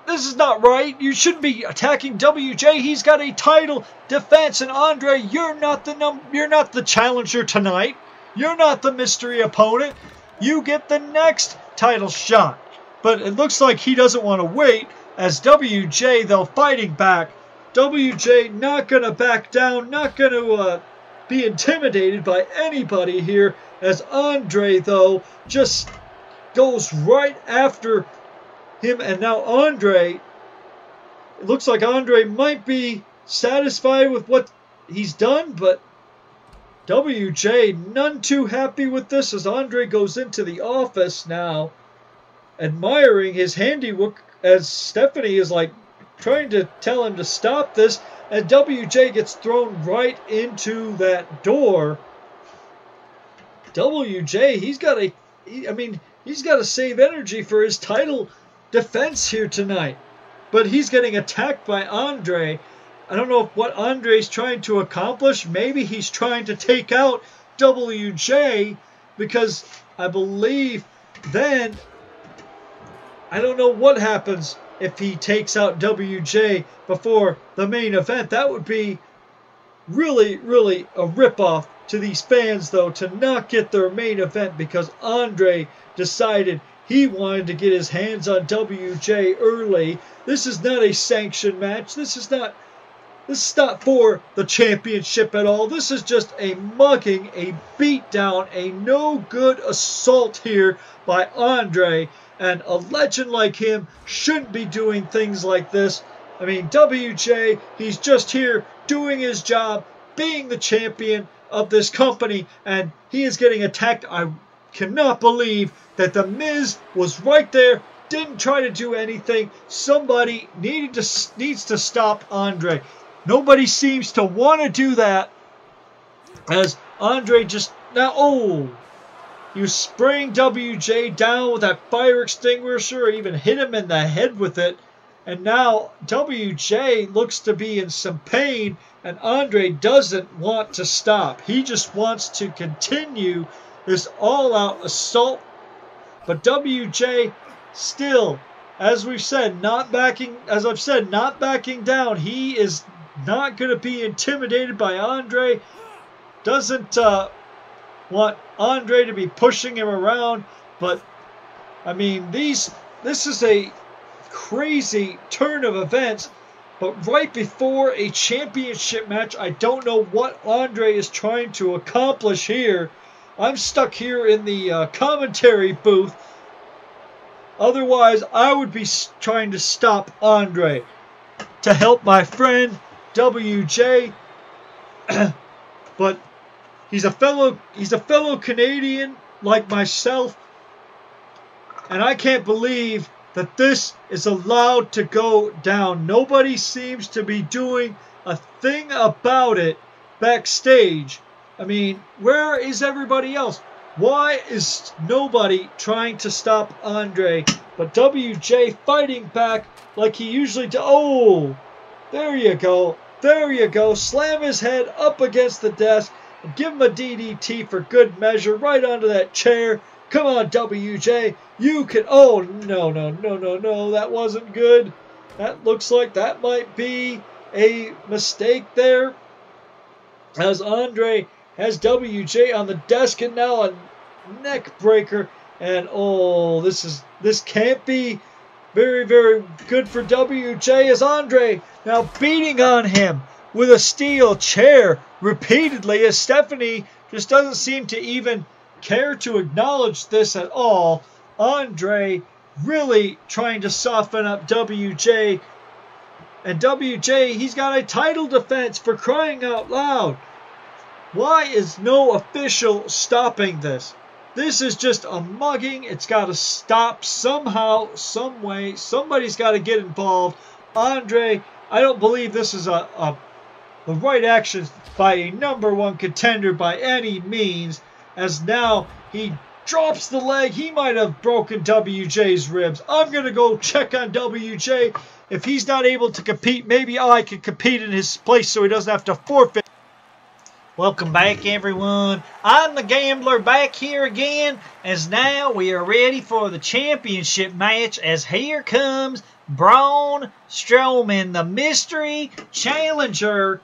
right. You shouldn't be attacking WJ. He's got a title defense, and Andre, you're not the challenger tonight. You're not the mystery opponent. You get the next title shot. But it looks like he doesn't want to wait, as WJ, though, fighting back. WJ not going to back down, not going to be intimidated by anybody here, as Andre, though, just goes right after him. And now Andre, it looks like Andre might be satisfied with what he's done, but WJ none too happy with this, as Andre goes into the office now, admiring his handiwork, as Stephanie is like trying to tell him to stop this, and WJ gets thrown right into that door. WJ, he's got to save energy for his title defense here tonight. But he's getting attacked by Andre. I don't know what Andre's trying to accomplish. Maybe he's trying to take out WJ, because I believe then, I don't know what happens if he takes out WJ before the main event. That would be really, really a ripoff to these fans, though, to not get their main event because Andre decided he wanted to get his hands on WJ early. This is not a sanctioned match. This is not for the championship at all. This is just a mugging, a beatdown, a no-good assault here by Andre. And a legend like him shouldn't be doing things like this. I mean, WJ, he's just here doing his job, being the champion of this company, and he is getting attacked. I cannot believe that The Miz was right there, didn't try to do anything. Somebody needs to stop Andre. Nobody seems to want to do that, as Andre just now, he was spraying WJ down with that fire extinguisher, or even hit him in the head with it. And now WJ looks to be in some pain, and Andre doesn't want to stop. He just wants to continue this all-out assault. But WJ still, as I've said, not backing down. He is not going to be intimidated by Andre. Doesn't want Andre to be pushing him around, but I mean, this is a crazy turn of events. But right before a championship match, I don't know what Andre is trying to accomplish here. I'm stuck here in the commentary booth. Otherwise, I would be trying to stop Andre to help my friend WJ. But he's a fellow Canadian like myself, and I can't believe that this is allowed to go down. Nobody seems to be doing a thing about it backstage. I mean, where is everybody else? Why is nobody trying to stop Andre? But WJ fighting back like he usually does. Oh, there you go. There you go. Slam his head up against the desk. And give him a DDT for good measure right onto that chair. Come on, WJ. You can... Oh, no. That wasn't good. That looks like that might be a mistake there, as Andre has WJ on the desk, and now a neck breaker. And oh, this can't be very, very good for WJ, as Andre now beating on him with a steel chair repeatedly, as Stephanie just doesn't seem to even care to acknowledge this at all. Andre really trying to soften up WJ. And WJ, he's got a title defense, for crying out loud. Why is no official stopping this? This is just a mugging. It's got to stop somehow, some way. Somebody's got to get involved. Andre, I don't believe this is the right action by a #1 contender by any means, as now He drops the leg. He might have broken WJ's ribs. I'm going to go check on WJ. If he's not able to compete, maybe I can compete in his place so he doesn't have to forfeit. Welcome back, everyone. I'm the Gambler back here again, as now we are ready for the championship match, as here comes Braun Strowman, the mystery challenger.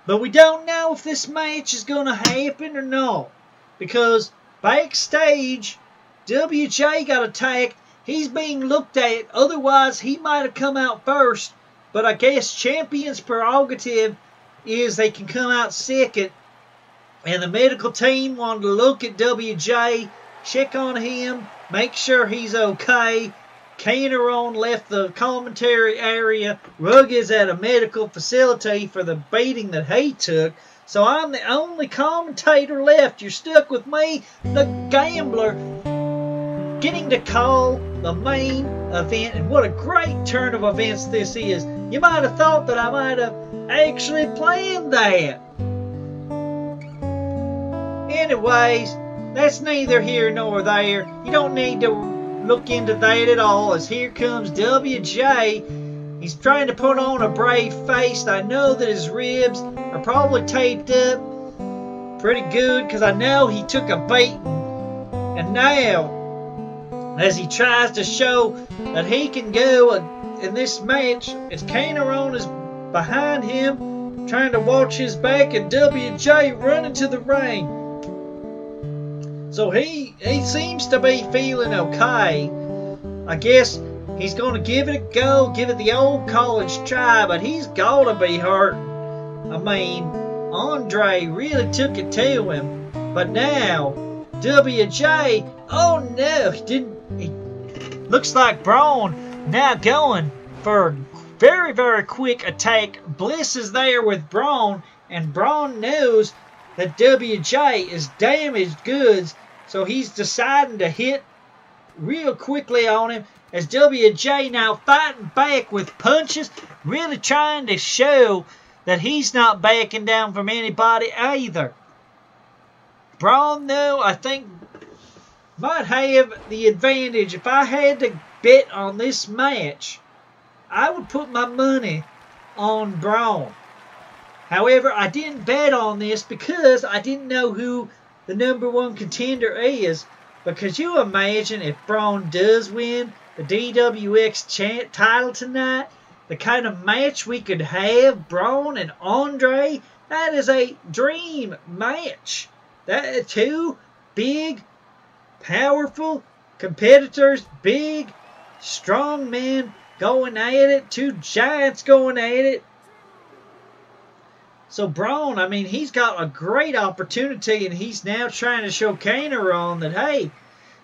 But we don't know if this match is going to happen or not, because backstage, WJ got attacked. He's being looked at. Otherwise, he might have come out first. But I guess champion's prerogative is they can come out second. And the medical team wanted to look at WJ, check on him, make sure he's okay. Catanzaro left the commentary area. Rugg is at a medical facility for the beating that he took. So I'm the only commentator left. You're stuck with me, the Gambler, getting to call the main event. And what a great turn of events this is. You might have thought that I might have actually planned that. Anyways, that's neither here nor there. You don't need to look into that at all, as here comes WJ. He's trying to put on a brave face. I know that his ribs are probably taped up pretty good, because I know he took a beating. And now, as he tries to show that he can go in this match, as Catanzaro is behind him, trying to watch his back, and WJ running to the ring. So he seems to be feeling okay. I guess he's going to give it a go, give it the old college try, but he's got to be hurting. I mean, Andre really took it to him. But now, WJ, oh no, he looks like Braun now going for a very, very quick attack. Bliss is there with Braun, and Braun knows that WJ is damaged goods. So he's deciding to hit real quickly on him, as WJ now fighting back with punches, really trying to show that he's not backing down from anybody either. Braun, though, I think might have the advantage. If I had to bet on this match, I would put my money on Braun. However, I didn't bet on this because I didn't know who the #1 contender is. But could you imagine if Braun does win the DWX title tonight? The kind of match we could have, Braun and Andre. That is a dream match. That two big, powerful competitors, big, strong men going at it, two giants going at it. So Braun, I mean, he's got a great opportunity, and he's now trying to show Catanzaro that, hey,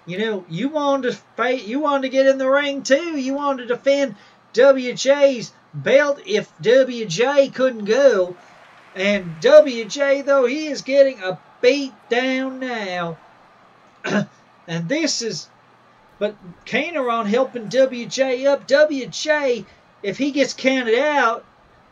you know, you wanted to get in the ring too. You wanted to defend WJ's belt if WJ couldn't go. And WJ, though, he is getting a beat down now. And this is, but Catanzaro helping WJ up. WJ, if he gets counted out,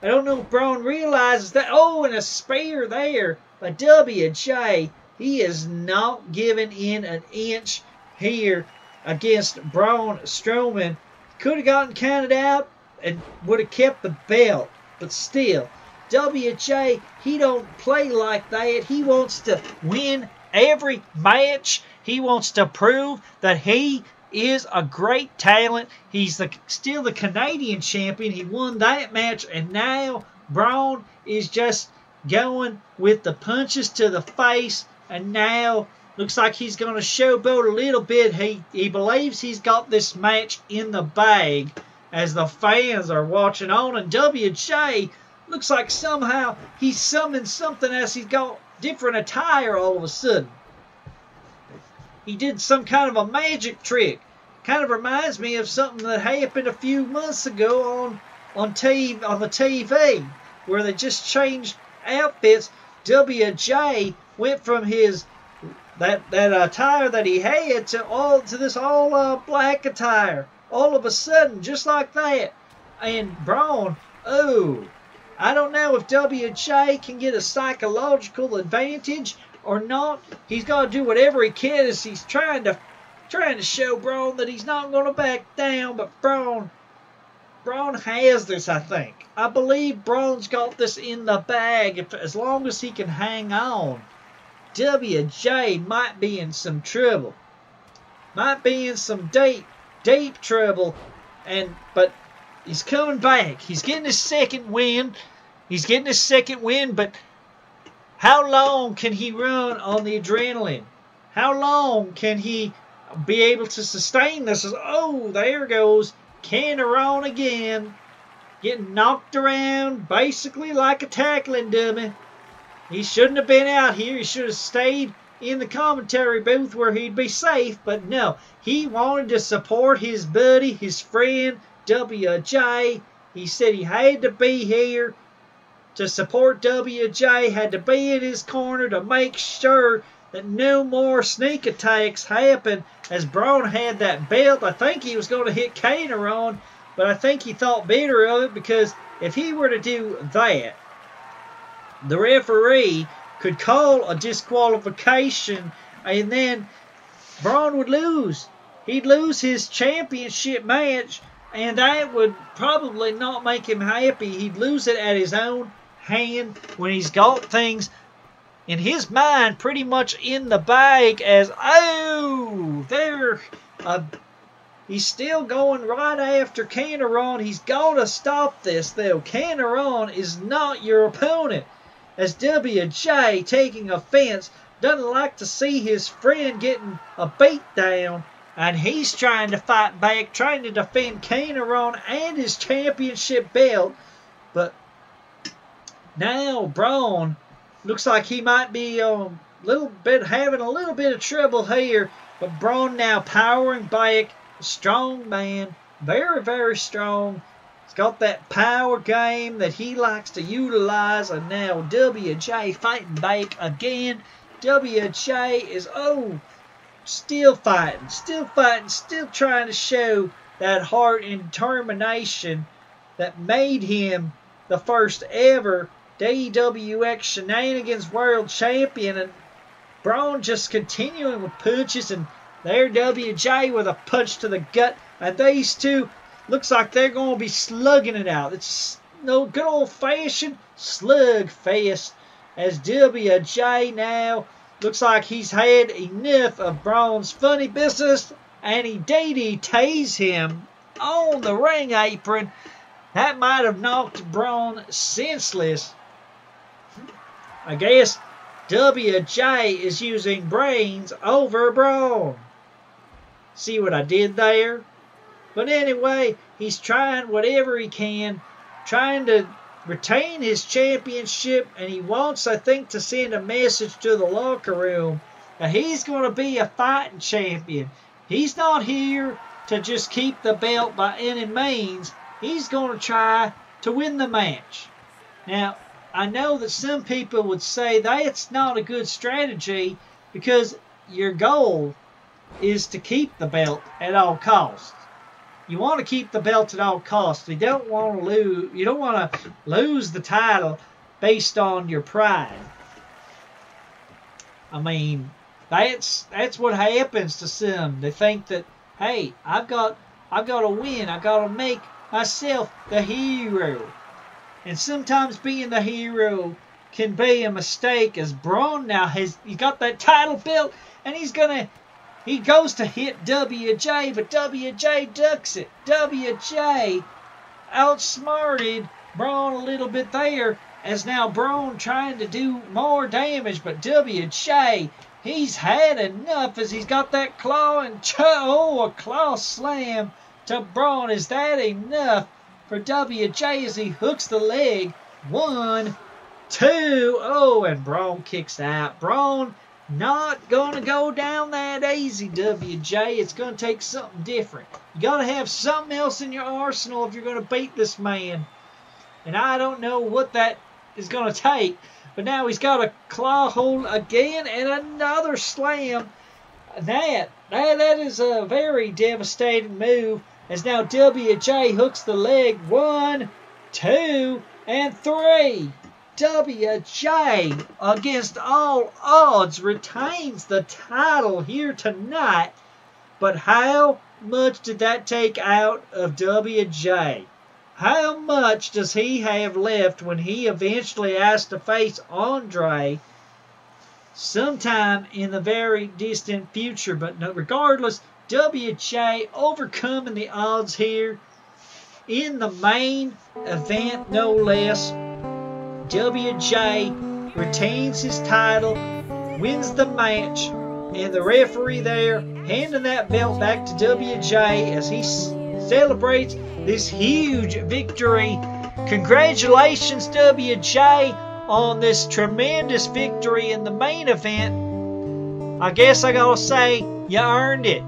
I don't know if Braun realizes that. Oh, and a spear there by WJ. He is not giving in an inch here against Braun Strowman. Could have gotten counted out and would have kept the belt. But still, WJ, he don't play like that. He wants to win every match. He wants to prove that he is a great talent. He's still the Canadian champion. He won that match, and now Braun is just going with the punches to the face, and now looks like he's going to showboat a little bit. He believes he's got this match in the bag, as the fans are watching on, and WJ looks like somehow he's summoned something, as he's got different attire all of a sudden. He did some kind of a magic trick. Kind of reminds me of something that happened a few months ago on the TV, where they just changed outfits. WJ went from his that attire that he had to this all black attire. All of a sudden, just like that. And Braun, oh, I don't know if WJ can get a psychological advantage or not, he's got to do whatever he can. As he's trying to show Braun that he's not going to back down. But Braun has this, I think. I believe Braun's got this in the bag. As long as he can hang on, WJ might be in some trouble. Might be in some deep trouble. But he's coming back. He's getting his second win. But how long can he run on the adrenaline? How long can he be able to sustain this? Oh, there goes Catanzaro again. Getting knocked around basically like a tackling dummy. He shouldn't have been out here. He should have stayed in the commentary booth where he'd be safe. But no, he wanted to support his buddy, his friend, WJ. He said he had to be here to support WJ, had to be in his corner to make sure that no more sneak attacks happen. As Braun had that belt, I think he was going to hit Catanzaro, but I think he thought better of it, because if he were to do that, the referee could call a disqualification, and then Braun would lose. He'd lose his championship match, and that would probably not make him happy. He'd lose it at his own hand when he's got things in his mind pretty much in the bag. As he's still going right after Catanzaro. He's got to stop this though. Catanzaro is not your opponent. As WJ, taking offense, doesn't like to see his friend getting a beat down, and he's trying to fight back, trying to defend Catanzaro and his championship belt. But now Braun looks like he might be having a little bit of trouble here. But Braun now powering back, a strong man, very, very strong. He's got that power game that he likes to utilize. And now WJ fighting back again. WJ is, still fighting, still trying to show that heart and determination that made him the first ever DWX Shenanigans World Champion. And Braun just continuing with punches, and there WJ with a punch to the gut. And these two looks like they're going to be slugging it out. It's no good old-fashioned slug fest, as WJ now looks like he's had enough of Braun's funny business, and he DDTs him on the ring apron. That might have knocked Braun senseless. I guess WJ is using brains over Braun. See what I did there? But anyway, he's trying whatever he can, trying to retain his championship, and he wants, I think, to send a message to the locker room that he's going to be a fighting champion. He's not here to just keep the belt by any means. He's going to try to win the match. Now, I know that some people would say that's not a good strategy, because your goal is to keep the belt at all costs. You want to keep the belt at all costs. You don't want to lose. You don't want to lose the title based on your pride. I mean, that's what happens to some. They think that, hey, I've got to win. I've got to make myself the hero. And sometimes being the hero can be a mistake. As Braun now he's got that title belt, and he goes to hit WJ, but WJ ducks it. WJ outsmarted Braun a little bit there, as now Braun trying to do more damage, but WJ, he's had enough, as he's got that claw, and a claw slam to Braun. Is that enough for WJ as he hooks the leg? 1, 2, and Braun kicks out. Braun not going to go down that easy, WJ. It's going to take something different. You got to have something else in your arsenal if you're going to beat this man. And I don't know what that is going to take. But now he's got a claw hold again and another slam. That is a very devastating move, as now WJ hooks the leg. 1, 2, and 3. WJ, against all odds, retains the title here tonight. But how much did that take out of WJ? How much does he have left when he eventually has to face Andre sometime in the very distant future? But no, regardless, WJ overcoming the odds here in the main event, no less. WJ retains his title, wins the match, and the referee there handing that belt back to WJ as he celebrates this huge victory. Congratulations, WJ, on this tremendous victory in the main event. I guess I gotta say, you earned it.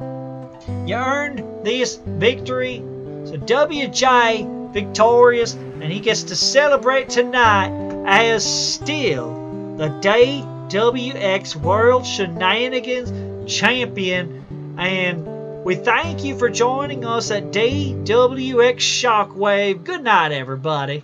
You earned this victory. So WJ victorious, and he gets to celebrate tonight as still the DWX World Shenanigans Champion. And we thank you for joining us at DWX Shockwave. Good night, everybody.